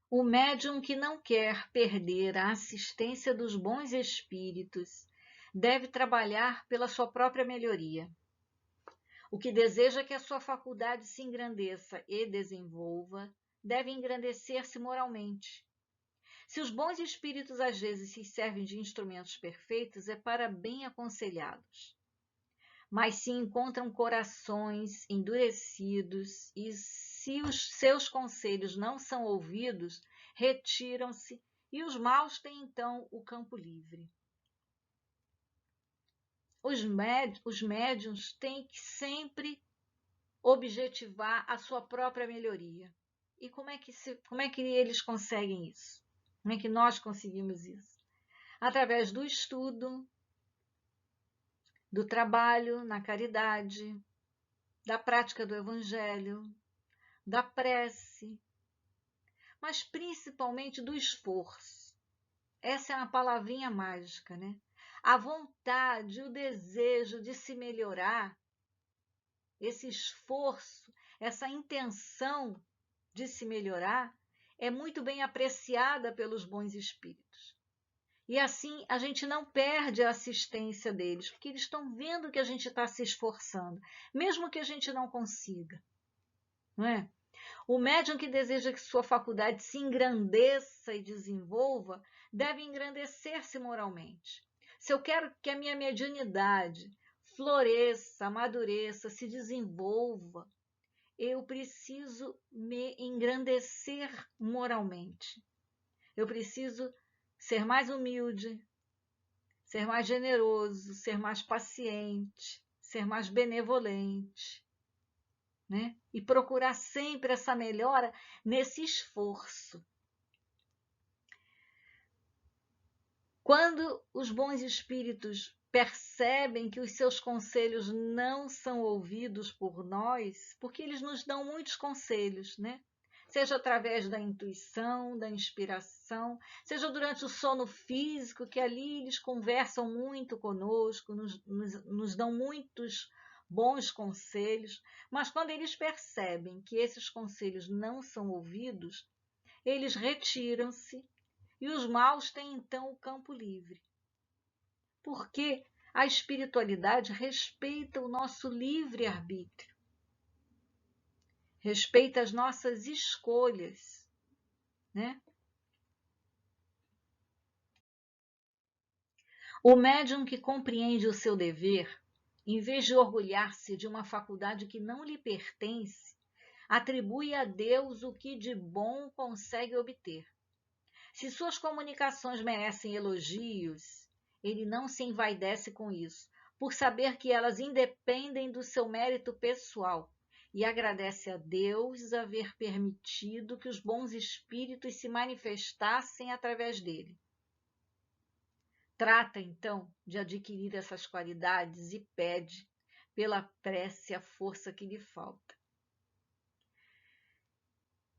O médium que não quer perder a assistência dos bons espíritos deve trabalhar pela sua própria melhoria. O que deseja que a sua faculdade se engrandeça e desenvolva, deve engrandecer-se moralmente. Se os bons espíritos às vezes se servem de instrumentos perfeitos, é para bem aconselhá-los. Mas se encontram corações endurecidos e se os seus conselhos não são ouvidos, retiram-se e os maus têm então o campo livre. Os médiuns têm que sempre objetivar a sua própria melhoria. E como é que eles conseguem isso? Como é que nós conseguimos isso? Através do estudo, do trabalho na caridade, da prática do evangelho, da prece, mas principalmente do esforço. Essa é uma palavrinha mágica, né? A vontade, o desejo de se melhorar, esse esforço, essa intenção de se melhorar, é muito bem apreciada pelos bons espíritos. E assim a gente não perde a assistência deles, porque eles estão vendo que a gente está se esforçando, mesmo que a gente não consiga. Não é? O médium que deseja que sua faculdade se engrandeça e desenvolva, deve engrandecer-se moralmente. Se eu quero que a minha mediunidade floresça, amadureça, se desenvolva, eu preciso me engrandecer moralmente. Eu preciso ser mais humilde, ser mais generoso, ser mais paciente, ser mais benevolente, né? E procurar sempre essa melhora nesse esforço. Quando os bons espíritos percebem que os seus conselhos não são ouvidos por nós, porque eles nos dão muitos conselhos, né? Seja através da intuição, da inspiração, seja durante o sono físico, que ali eles conversam muito conosco, nos dão muitos bons conselhos, mas quando eles percebem que esses conselhos não são ouvidos, eles retiram-se e os maus têm então o campo livre. Porque a espiritualidade respeita o nosso livre-arbítrio, respeita as nossas escolhas, né? O médium que compreende o seu dever, em vez de orgulhar-se de uma faculdade que não lhe pertence, atribui a Deus o que de bom consegue obter. Se suas comunicações merecem elogios, ele não se envaidece com isso, por saber que elas independem do seu mérito pessoal, e agradece a Deus haver permitido que os bons espíritos se manifestassem através dele. Trata, então, de adquirir essas qualidades e pede, pela prece, a força que lhe falta.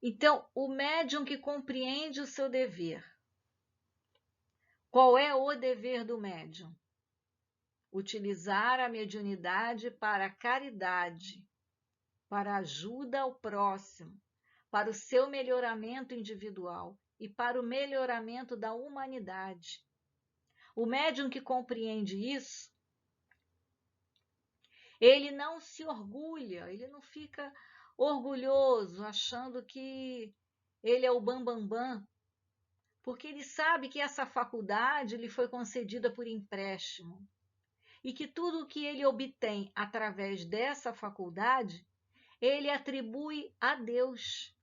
Então, o médium que compreende o seu dever. Qual é o dever do médium? Utilizar a mediunidade para a caridade, para a ajuda ao próximo, para o seu melhoramento individual e para o melhoramento da humanidade. O médium que compreende isso, ele não se orgulha, ele não fica orgulhoso, achando que ele é o bambambam, porque ele sabe que essa faculdade lhe foi concedida por empréstimo e que tudo o que ele obtém através dessa faculdade, ele atribui a Deus.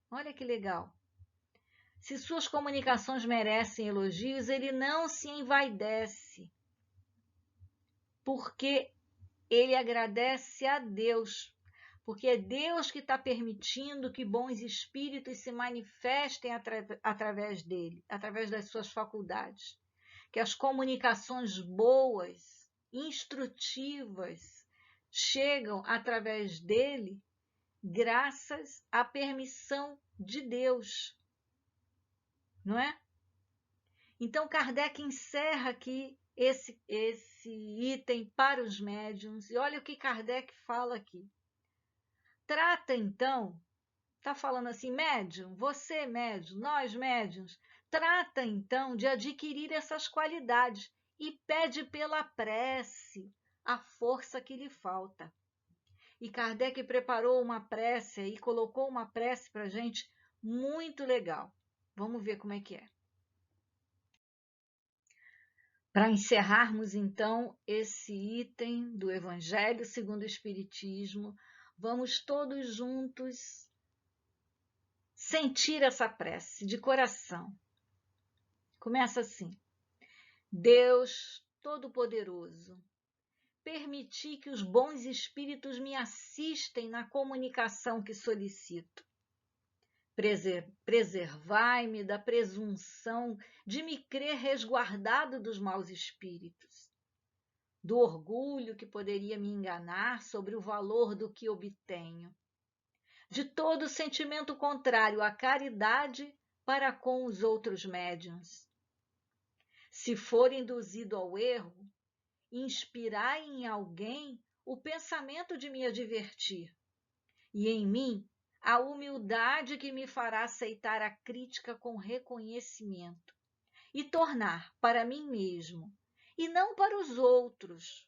Olha que legal. Se suas comunicações merecem elogios, ele não se envaidece, porque ele agradece a Deus, porque é Deus que está permitindo que bons espíritos se manifestem através dele, através das suas faculdades, que as comunicações boas, instrutivas, chegam através dele graças à permissão de Deus, não é? Então, Kardec encerra aqui esse item para os médiuns, e olha o que Kardec fala aqui. Trata, então, está falando assim, médium, você médium, nós médiuns, trata, então, de adquirir essas qualidades e pede pela prece a força que lhe falta. E Kardec preparou uma prece e colocou uma prece para a gente muito legal. Vamos ver como é que é. Para encerrarmos, então, esse item do Evangelho segundo o Espiritismo, vamos todos juntos sentir essa prece de coração. Começa assim. Deus Todo-Poderoso, permiti que os bons espíritos me assistem na comunicação que solicito. Preservai-me da presunção de me crer resguardado dos maus espíritos, do orgulho que poderia me enganar sobre o valor do que obtenho, de todo sentimento contrário à caridade para com os outros médiuns. Se for induzido ao erro, inspirai em alguém o pensamento de me advertir, e em mim a humildade que me fará aceitar a crítica com reconhecimento e tornar para mim mesmo, e não para os outros,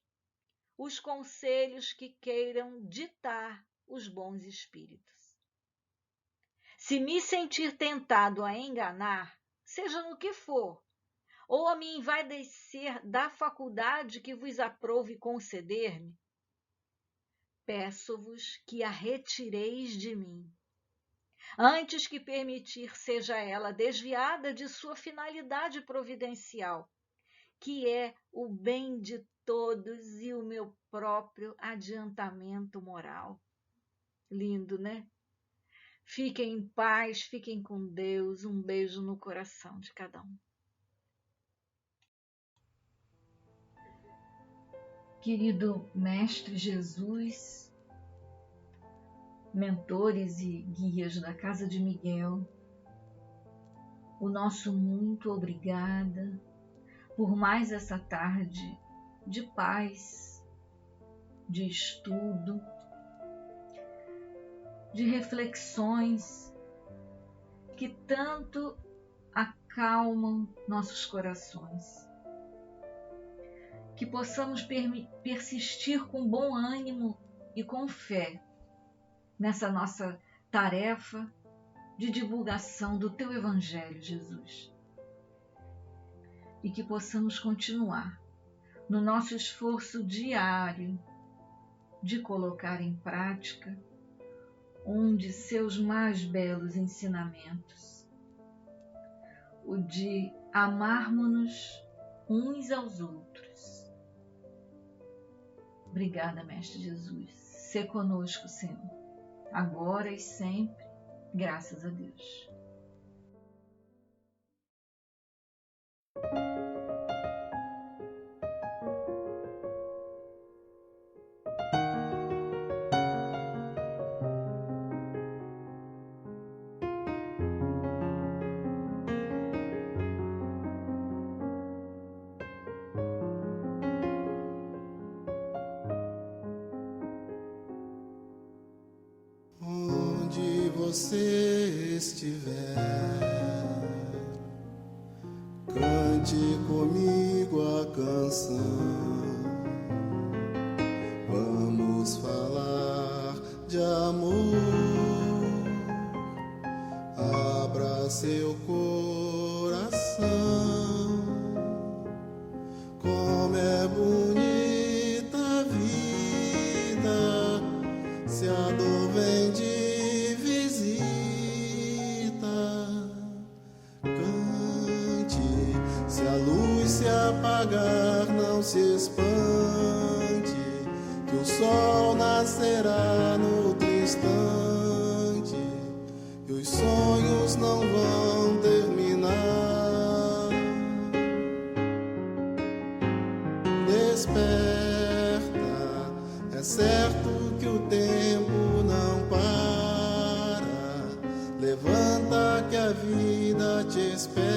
os conselhos que queiram ditar os bons espíritos. Se me sentir tentado a enganar, seja no que for, ou a me envaidecer da faculdade que vos aprouve conceder-me, peço-vos que a retireis de mim, antes que permitir seja ela desviada de sua finalidade providencial, que é o bem de todos e o meu próprio adiantamento moral. Lindo, né? Fiquem em paz, fiquem com Deus. Um beijo no coração de cada um. Querido Mestre Jesus, mentores e guias da Casa de Miguel, o nosso muito obrigada por mais essa tarde de paz, de estudo, de reflexões que tanto acalmam nossos corações. Que possamos persistir com bom ânimo e com fé nessa nossa tarefa de divulgação do Teu Evangelho, Jesus. E que possamos continuar no nosso esforço diário de colocar em prática um de seus mais belos ensinamentos, o de amarmos-nos uns aos outros. Obrigada, Mestre Jesus. Sê conosco, Senhor, agora e sempre, graças a Deus. Onde você estiver, cante comigo a canção. Vamos falar de amor. Abra seu coração. Como é bonita a vida, se a dor vem de visita. Cante, se a luz se apagar, não se espante, que o sol nascerá no outro instante, e os sonhos não vão terminar. Desperta, é certo que o tempo não para. Levanta que a vida te espera.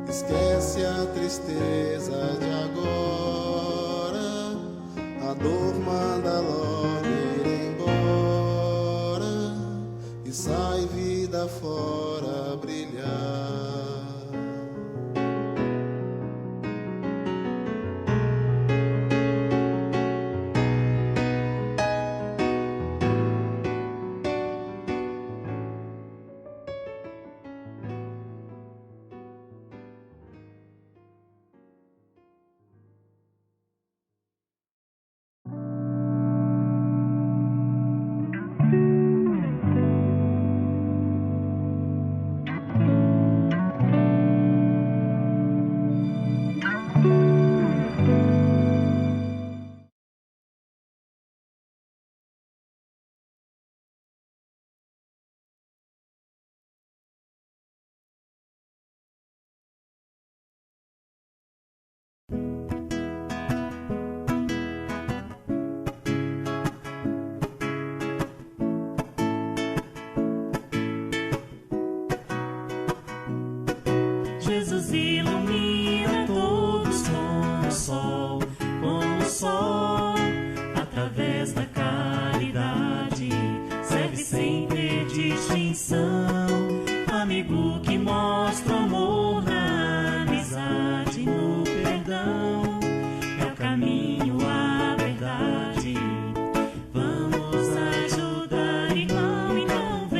Esquece a tristeza de agora. A dor manda logo ir embora e sai vida fora brilhar. Jesus ilumina todos com o sol, através da caridade, serve sem ter distinção, amigo que mostra o amor na amizade, no perdão, é o caminho, a verdade. Vamos ajudar, irmão, então vem.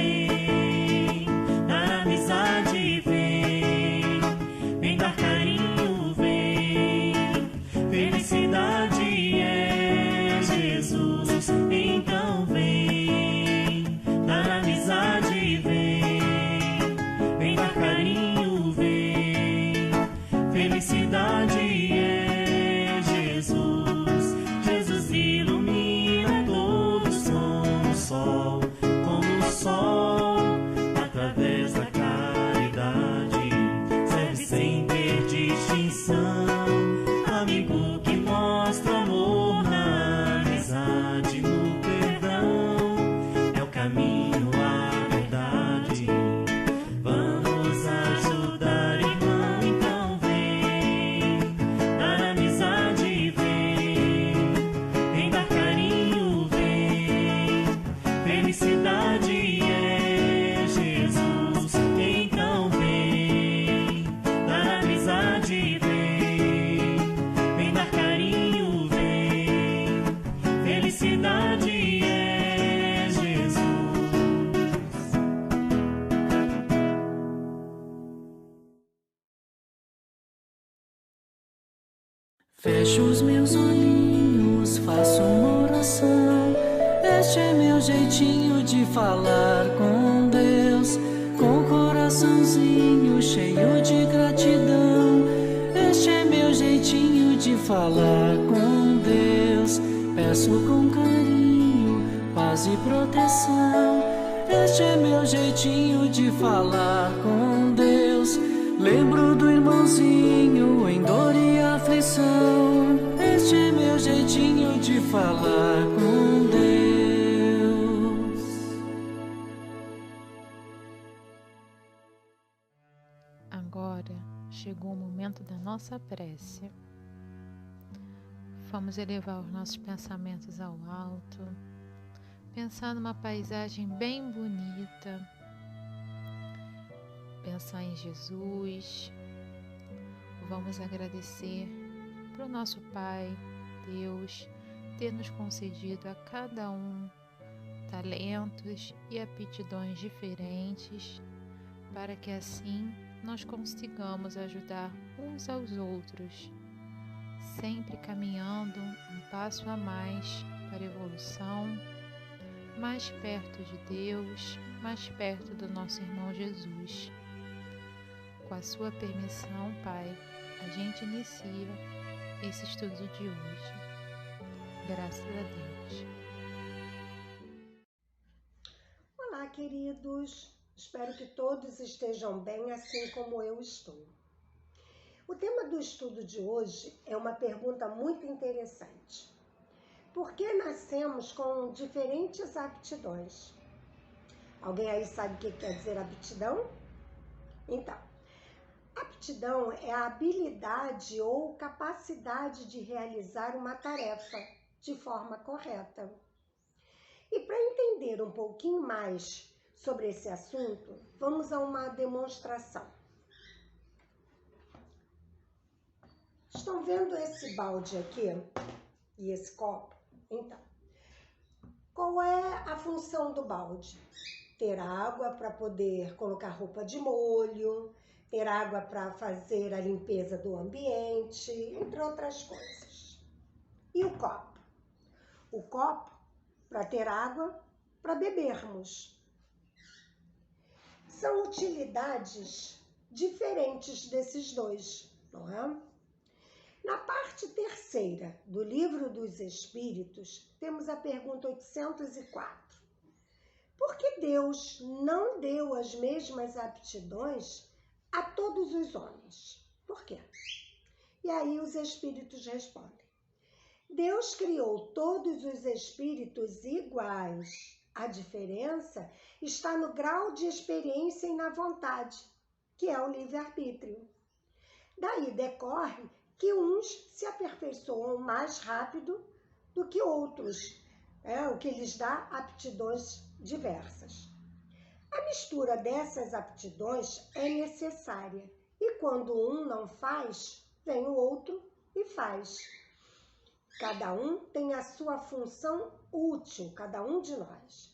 Fecho os meus olhinhos, faço uma oração. Este é meu jeitinho de falar com Deus, com o coraçãozinho cheio de gratidão. Este é meu jeitinho de falar com Deus. Peço com carinho, paz e proteção. Este é meu jeitinho de falar com Deus. Lembro do irmãozinho em dor e aflição. Este é meu jeitinho de falar com Deus. Agora chegou o momento da nossa prece. Vamos elevar os nossos pensamentos ao alto, pensar numa paisagem bem bonita, pensar em Jesus. Vamos agradecer para o nosso Pai, Deus, ter nos concedido a cada um talentos e aptidões diferentes, para que assim nós consigamos ajudar uns aos outros, sempre caminhando um passo a mais para a evolução, mais perto de Deus, mais perto do nosso irmão Jesus. Com a sua permissão, Pai, a gente inicia esse estudo de hoje. Graças a Deus. Olá, queridos. Espero que todos estejam bem, assim como eu estou. O tema do estudo de hoje é uma pergunta muito interessante. Por que nascemos com diferentes aptidões? Alguém aí sabe o que quer dizer aptidão? Então, aptidão é a habilidade ou capacidade de realizar uma tarefa de forma correta. E para entender um pouquinho mais sobre esse assunto, vamos a uma demonstração. Estão vendo esse balde aqui e esse copo? Então, qual é a função do balde? Ter água para poder colocar roupa de molho, ter água para fazer a limpeza do ambiente, entre outras coisas. E o copo? O copo para ter água para bebermos. São utilidades diferentes desses dois, não é? Na parte terceira do Livro dos Espíritos, temos a pergunta 804. Por que Deus não deu as mesmas aptidões a todos os homens? Por quê? E aí os espíritos respondem. Deus criou todos os espíritos iguais. A diferença está no grau de experiência e na vontade, que é o livre-arbítrio. Daí decorre que uns se aperfeiçoam mais rápido do que outros, o que lhes dá aptidões diversas. A mistura dessas aptidões é necessária, e quando um não faz, vem o outro e faz. Cada um tem a sua função útil, cada um de nós.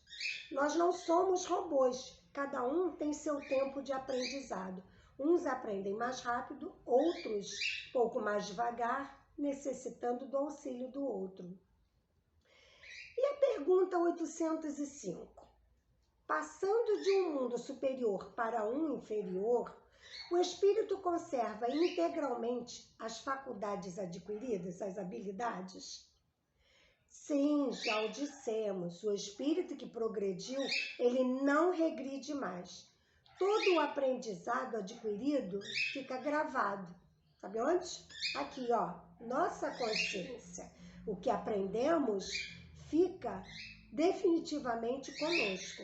Nós não somos robôs, cada um tem seu tempo de aprendizado. Uns aprendem mais rápido, outros pouco mais devagar, necessitando do auxílio do outro. E a pergunta 805. Passando de um mundo superior para um inferior, o espírito conserva integralmente as faculdades adquiridas, as habilidades? Sim, já o dissemos, o espírito que progrediu, ele não regride mais. Todo o aprendizado adquirido fica gravado. Sabe onde? Aqui, ó, nossa consciência. O que aprendemos fica definitivamente conosco.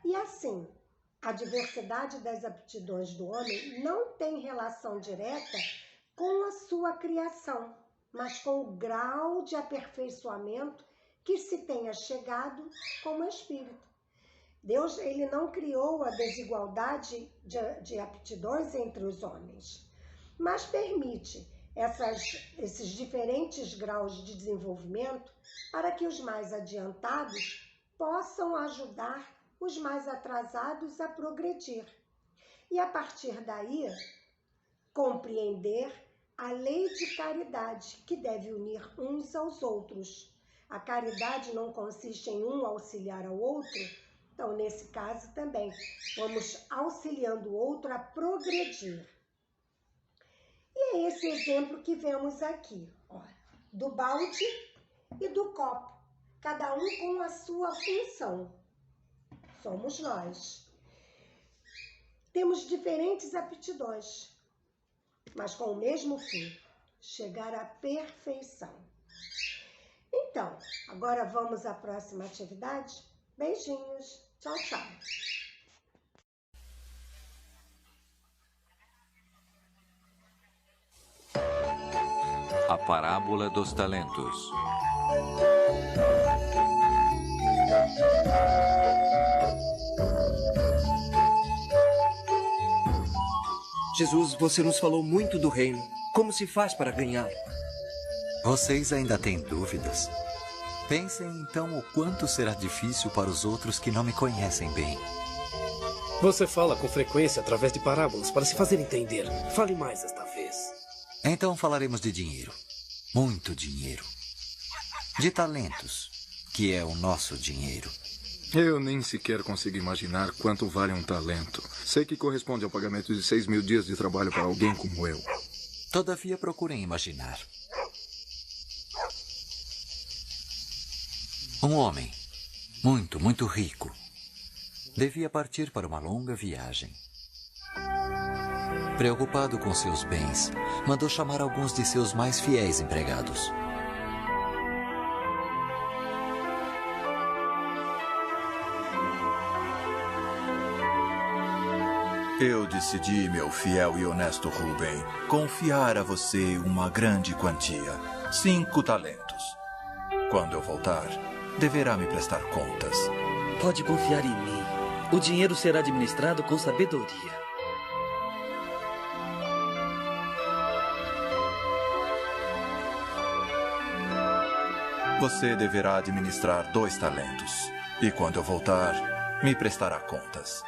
E assim, a diversidade das aptidões do homem não tem relação direta com a sua criação, mas com o grau de aperfeiçoamento que se tenha chegado como espírito. Deus, ele não criou a desigualdade de aptidões entre os homens, mas permite esses diferentes graus de desenvolvimento para que os mais adiantados possam ajudar os mais atrasados a progredir. E a partir daí, compreender a lei de caridade, que deve unir uns aos outros. A caridade não consiste em um auxiliar ao outro, então nesse caso também vamos auxiliando o outro a progredir. E é esse exemplo que vemos aqui, ó, do balde e do copo, cada um com a sua função. Somos nós. Temos diferentes aptidões, mas com o mesmo fim, chegar à perfeição. Então, agora vamos à próxima atividade? Beijinhos, tchau, tchau. A parábola dos talentos. Jesus, você nos falou muito do reino. Como se faz para ganhar? Vocês ainda têm dúvidas? Pensem então o quanto será difícil para os outros que não me conhecem bem. Você fala com frequência através de parábolas para se fazer entender. Fale mais esta vez. Então falaremos de dinheiro. Muito dinheiro. De talentos, que é o nosso dinheiro. Eu nem sequer consigo imaginar quanto vale um talento. Sei que corresponde ao pagamento de 6.000 dias de trabalho para alguém como eu. Todavia, procurem imaginar. Um homem, muito rico, devia partir para uma longa viagem. Preocupado com seus bens, mandou chamar alguns de seus mais fiéis empregados. Eu decidi, meu fiel e honesto Rubem, confiar a você uma grande quantia, 5 talentos. Quando eu voltar, deverá me prestar contas. Pode confiar em mim. O dinheiro será administrado com sabedoria. Você deverá administrar 2 talentos. E quando eu voltar, me prestará contas.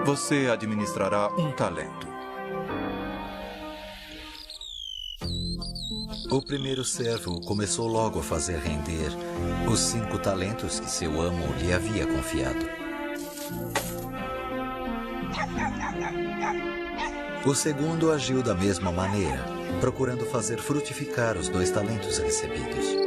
Você administrará 1 talento. O primeiro servo começou logo a fazer render os 5 talentos que seu amo lhe havia confiado. O segundo agiu da mesma maneira, procurando fazer frutificar os 2 talentos recebidos.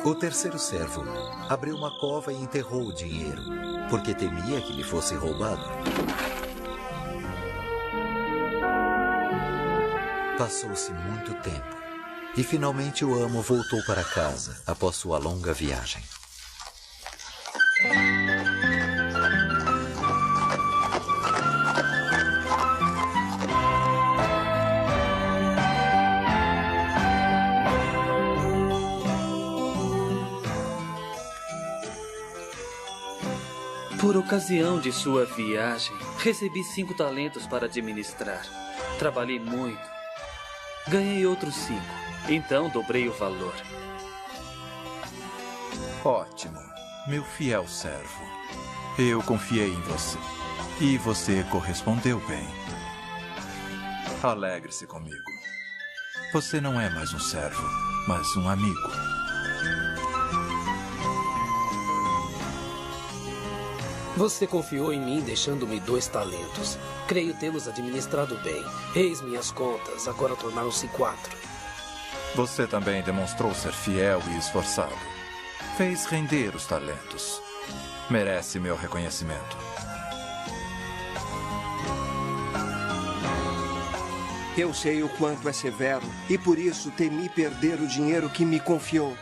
O terceiro servo abriu uma cova e enterrou o dinheiro, porque temia que lhe fosse roubado. Passou-se muito tempo e finalmente o amo voltou para casa após sua longa viagem. Por ocasião de sua viagem, recebi 5 talentos para administrar. Trabalhei muito. Ganhei outros 5. Então dobrei o valor. Ótimo, meu fiel servo. Eu confiei em você. E você correspondeu bem. Alegre-se comigo. Você não é mais um servo, mas um amigo. Você confiou em mim deixando-me 2 talentos. Creio tê-los administrado bem. Eis minhas contas, agora tornaram-se 4. Você também demonstrou ser fiel e esforçado. Fez render os talentos. Merece meu reconhecimento. Eu sei o quanto é severo e por isso temi perder o dinheiro que me confiou.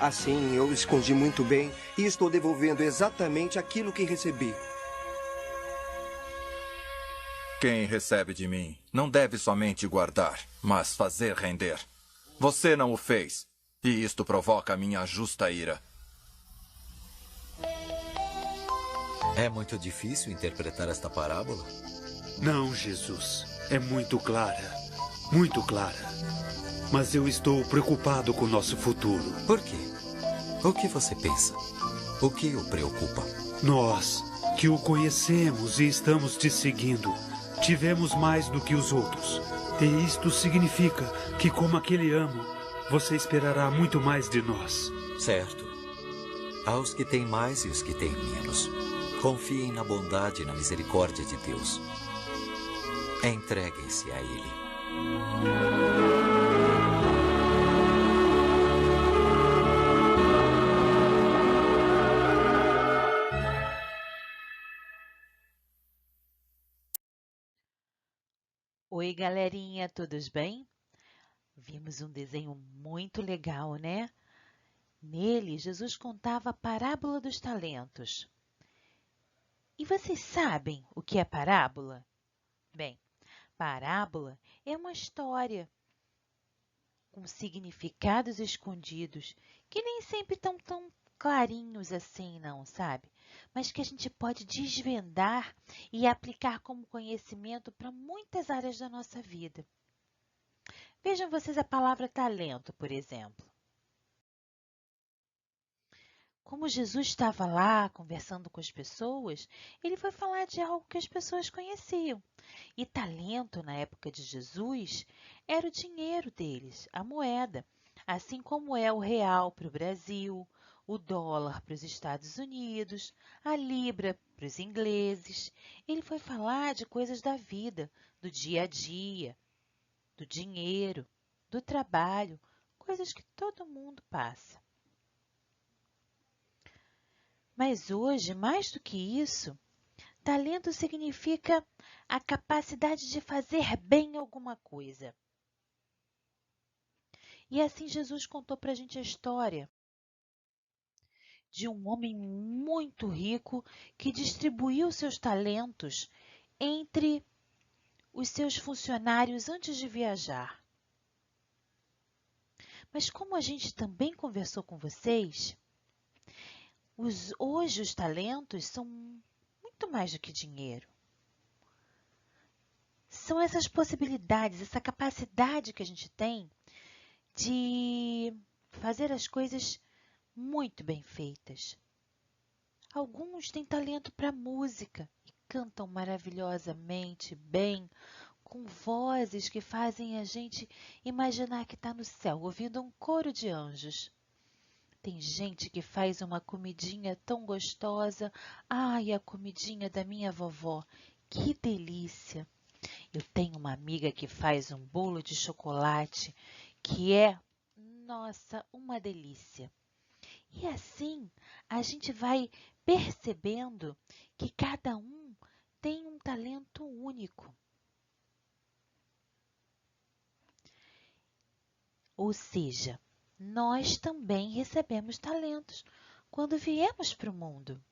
Assim, eu escondi muito bem e estou devolvendo exatamente aquilo que recebi. Quem recebe de mim não deve somente guardar, mas fazer render. Você não o fez, e isto provoca a minha justa ira. É muito difícil interpretar esta parábola? Não, Jesus. É muito clara. Muito clara. mas eu estou preocupado com o nosso futuro. Por quê? O que você pensa? O que o preocupa? Nós, que o conhecemos e estamos te seguindo, tivemos mais do que os outros. E isto significa que, como aquele amo, você esperará muito mais de nós. Certo. Aos que têm mais e os que têm menos, confiem na bondade e na misericórdia de Deus. Entreguem-se a Ele. Oi, galerinha, todos bem? Vimos um desenho muito legal, né? Nele, Jesus contava a parábola dos talentos. E vocês sabem o que é parábola? Bem, parábola é uma história com significados escondidos que nem sempre estão tão clarinhos assim, não, sabe? Mas que a gente pode desvendar e aplicar como conhecimento para muitas áreas da nossa vida. Vejam vocês a palavra talento, por exemplo. Como Jesus estava lá conversando com as pessoas, ele foi falar de algo que as pessoas conheciam. E talento, na época de Jesus, era o dinheiro deles, a moeda, assim como é o real para o Brasil, o dólar para os Estados Unidos, a libra para os ingleses. Ele foi falar de coisas da vida, do dia a dia, do dinheiro, do trabalho, coisas que todo mundo passa. Mas hoje, mais do que isso, talento significa a capacidade de fazer bem alguma coisa. E assim Jesus contou para a gente a história de um homem muito rico que distribuiu seus talentos entre os seus funcionários antes de viajar. Mas como a gente também conversou com vocês, hoje os talentos são muito mais do que dinheiro. São essas possibilidades, essa capacidade que a gente tem de fazer as coisas muito bem feitas. Alguns têm talento para música e cantam maravilhosamente bem, com vozes que fazem a gente imaginar que está no céu, ouvindo um coro de anjos. Tem gente que faz uma comidinha tão gostosa. Ai, a comidinha da minha vovó, que delícia! Eu tenho uma amiga que faz um bolo de chocolate que é, nossa, uma delícia. E assim a gente vai percebendo que cada um tem um talento único. Ou seja, nós também recebemos talentos quando viemos para o mundo.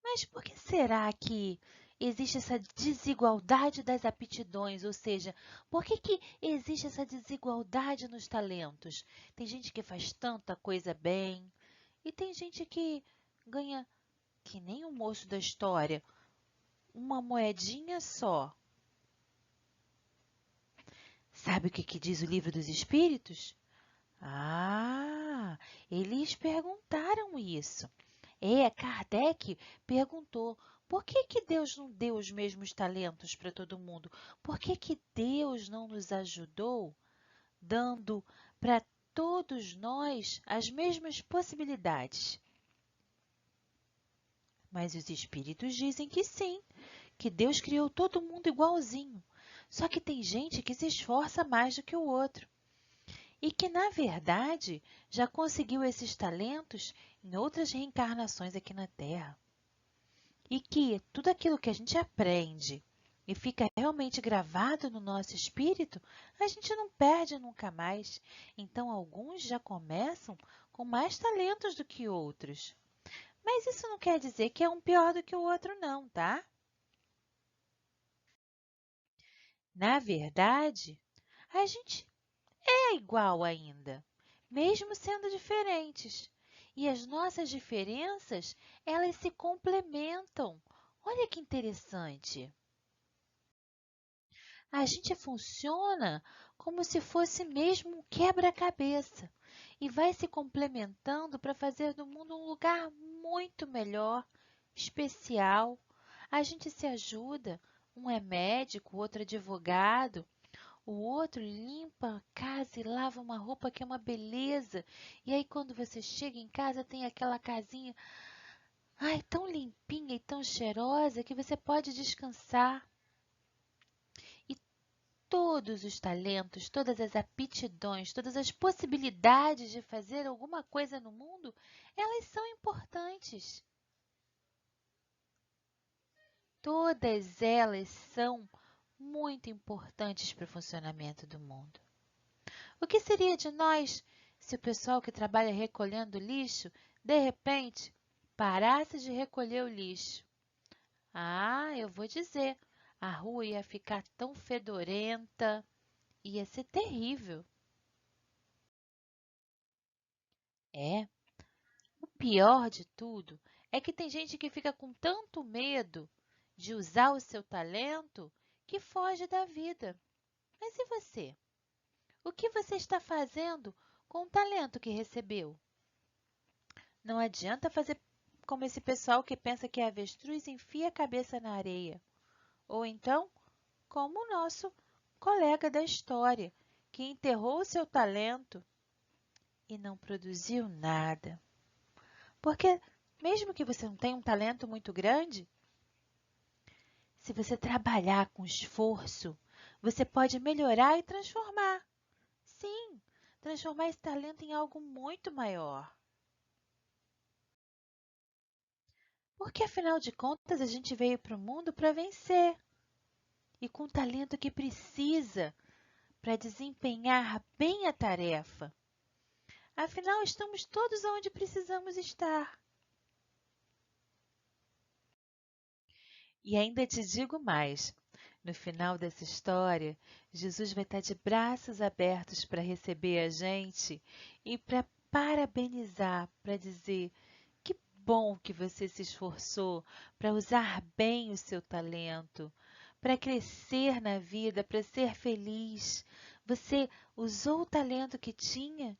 Mas por que será que existe essa desigualdade das aptidões? Ou seja, por que existe essa desigualdade nos talentos? Tem gente que faz tanta coisa bem e tem gente que ganha, que nem o moço da história, uma moedinha só. Sabe o que diz o Livro dos Espíritos? Eles perguntaram isso. Kardec perguntou, por que Deus não deu os mesmos talentos para todo mundo? Por que Deus não nos ajudou dando para todos nós as mesmas possibilidades? Mas os espíritos dizem que sim, que Deus criou todo mundo igualzinho. Só que tem gente que se esforça mais do que o outro. E que, na verdade, já conseguiu esses talentos em outras reencarnações aqui na Terra. E que tudo aquilo que a gente aprende e fica realmente gravado no nosso espírito, a gente não perde nunca mais. Então, alguns já começam com mais talentos do que outros. Mas isso não quer dizer que é um pior do que o outro, não, tá? Na verdade, a gente é igual ainda, mesmo sendo diferentes. E as nossas diferenças, elas se complementam. Olha que interessante. A gente funciona como se fosse mesmo um quebra-cabeça e vai se complementando para fazer do mundo um lugar muito melhor, especial. A gente se ajuda, um é médico, o outro é advogado, o outro limpa a casa e lava uma roupa que é uma beleza. E aí quando você chega em casa tem aquela casinha, ai, tão limpinha e tão cheirosa que você pode descansar. E todos os talentos, todas as aptidões, todas as possibilidades de fazer alguma coisa no mundo, elas são importantes. Todas elas são muito importantes para o funcionamento do mundo. O que seria de nós se o pessoal que trabalha recolhendo lixo, de repente, parasse de recolher o lixo? Ah, eu vou dizer, a rua ia ficar tão fedorenta, ia ser terrível. O pior de tudo é que tem gente que fica com tanto medo de usar o seu talento que foge da vida. Mas e você? O que você está fazendo com o talento que recebeu? Não adianta fazer como esse pessoal que pensa que a avestruz enfia a cabeça na areia. Ou então, como o nosso colega da história, que enterrou o seu talento e não produziu nada. Porque mesmo que você não tenha um talento muito grande, se você trabalhar com esforço, você pode melhorar e transformar. Sim, transformar esse talento em algo muito maior. Porque, afinal de contas, a gente veio para o mundo para vencer. E com o talento que precisa para desempenhar bem a tarefa. Afinal, estamos todos onde precisamos estar. E ainda te digo mais, no final dessa história, Jesus vai estar de braços abertos para receber a gente e para parabenizar, para dizer que bom que você se esforçou para usar bem o seu talento, para crescer na vida, para ser feliz. Você usou o talento que tinha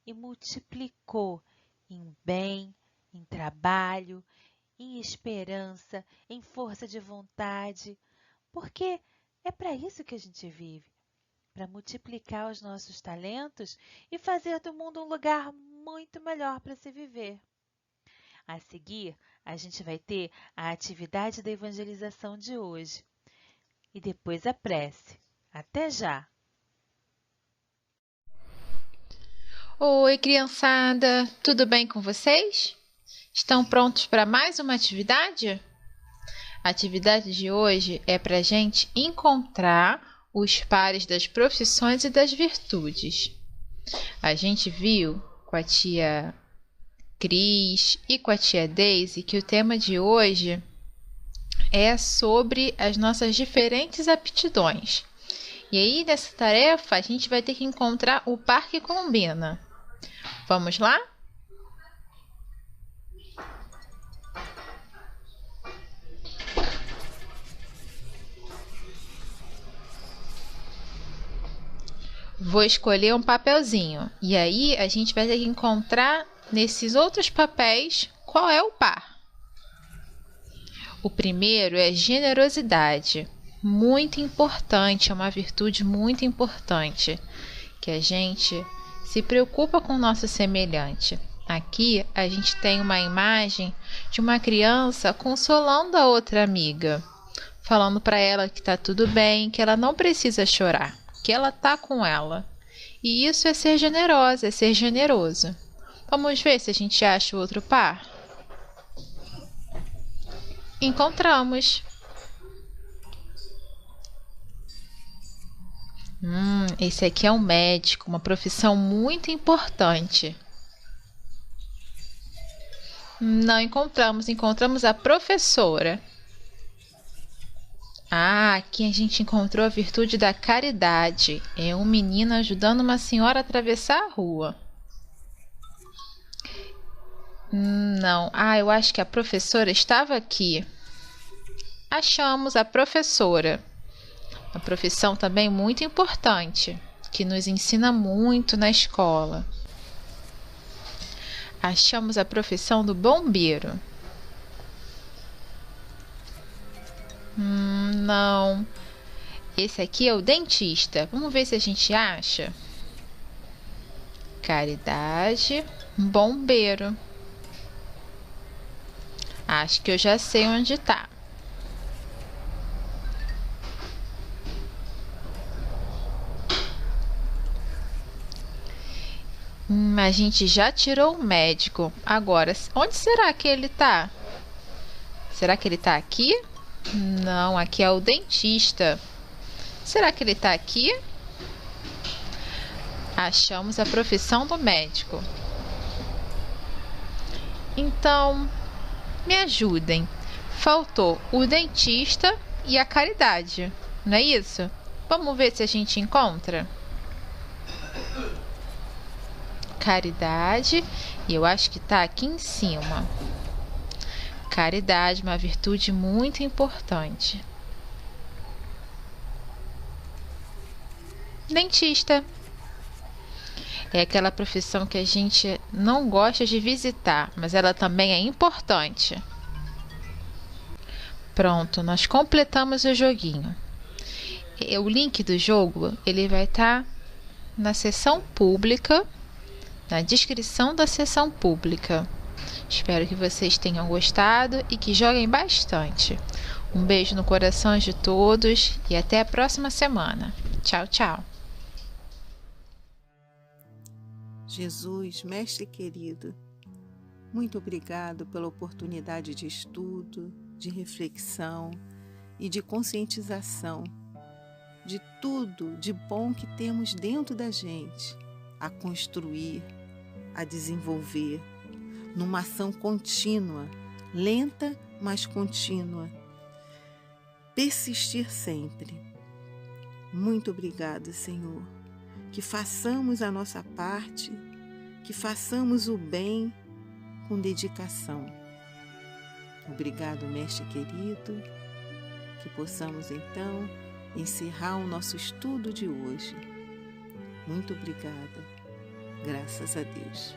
e multiplicou em bem, em trabalho, em esperança, em força de vontade, porque é para isso que a gente vive, para multiplicar os nossos talentos e fazer do mundo um lugar muito melhor para se viver. A seguir, a gente vai ter a atividade da evangelização de hoje e depois a prece. Até já! Oi, criançada! Tudo bem com vocês? Estão prontos para mais uma atividade? A atividade de hoje é para a gente encontrar os pares das profissões e das virtudes. A gente viu com a tia Cris e com a tia Daisy que o tema de hoje é sobre as nossas diferentes aptidões. E aí, nessa tarefa, a gente vai ter que encontrar o par que combina. Vamos lá? Vou escolher um papelzinho. E aí, a gente vai ter que encontrar nesses outros papéis qual é o par. O primeiro é generosidade. Muito importante, é uma virtude muito importante, que a gente se preocupa com o nosso semelhante. Aqui a gente tem uma imagem de uma criança consolando a outra amiga, falando para ela que está tudo bem, que ela não precisa chorar, que ela está com ela. E isso é ser generosa, é ser generoso. Vamos ver se a gente acha o outro par? Encontramos. Esse aqui é um médico, uma profissão muito importante. Não encontramos, encontramos a professora. Aqui a gente encontrou a virtude da caridade. É um menino ajudando uma senhora a atravessar a rua. Não, eu acho que a professora estava aqui. Achamos a professora. Uma profissão também muito importante, que nos ensina muito na escola. Achamos a profissão do bombeiro. Não. Esse aqui é o dentista. Vamos ver se a gente acha. Caridade, bombeiro. Acho que eu já sei onde tá. A gente já tirou o médico. Agora, onde será que ele tá? Será que ele tá aqui? Não, aqui é o dentista. Será que ele tá aqui? Achamos a profissão do médico. Então, me ajudem. Faltou o dentista e a caridade, não é isso? Vamos ver se a gente encontra. Caridade, e eu acho que tá aqui em cima. Caridade, uma virtude muito importante. Dentista. É aquela profissão que a gente não gosta de visitar, mas ela também é importante. Pronto, nós completamos o joguinho. O link do jogo, ele vai estar na seção pública, na descrição da seção pública. Espero que vocês tenham gostado e que joguem bastante. Um beijo no coração de todos e até a próxima semana. Tchau, tchau. Jesus, mestre querido, muito obrigado pela oportunidade de estudo, de reflexão e de conscientização de tudo de bom que temos dentro da gente, a construir, a desenvolver, numa ação contínua, lenta, mas contínua. Persistir sempre. Muito obrigado, Senhor. Que façamos a nossa parte, que façamos o bem com dedicação. Obrigado, mestre querido, que possamos então encerrar o nosso estudo de hoje. Muito obrigada. Graças a Deus.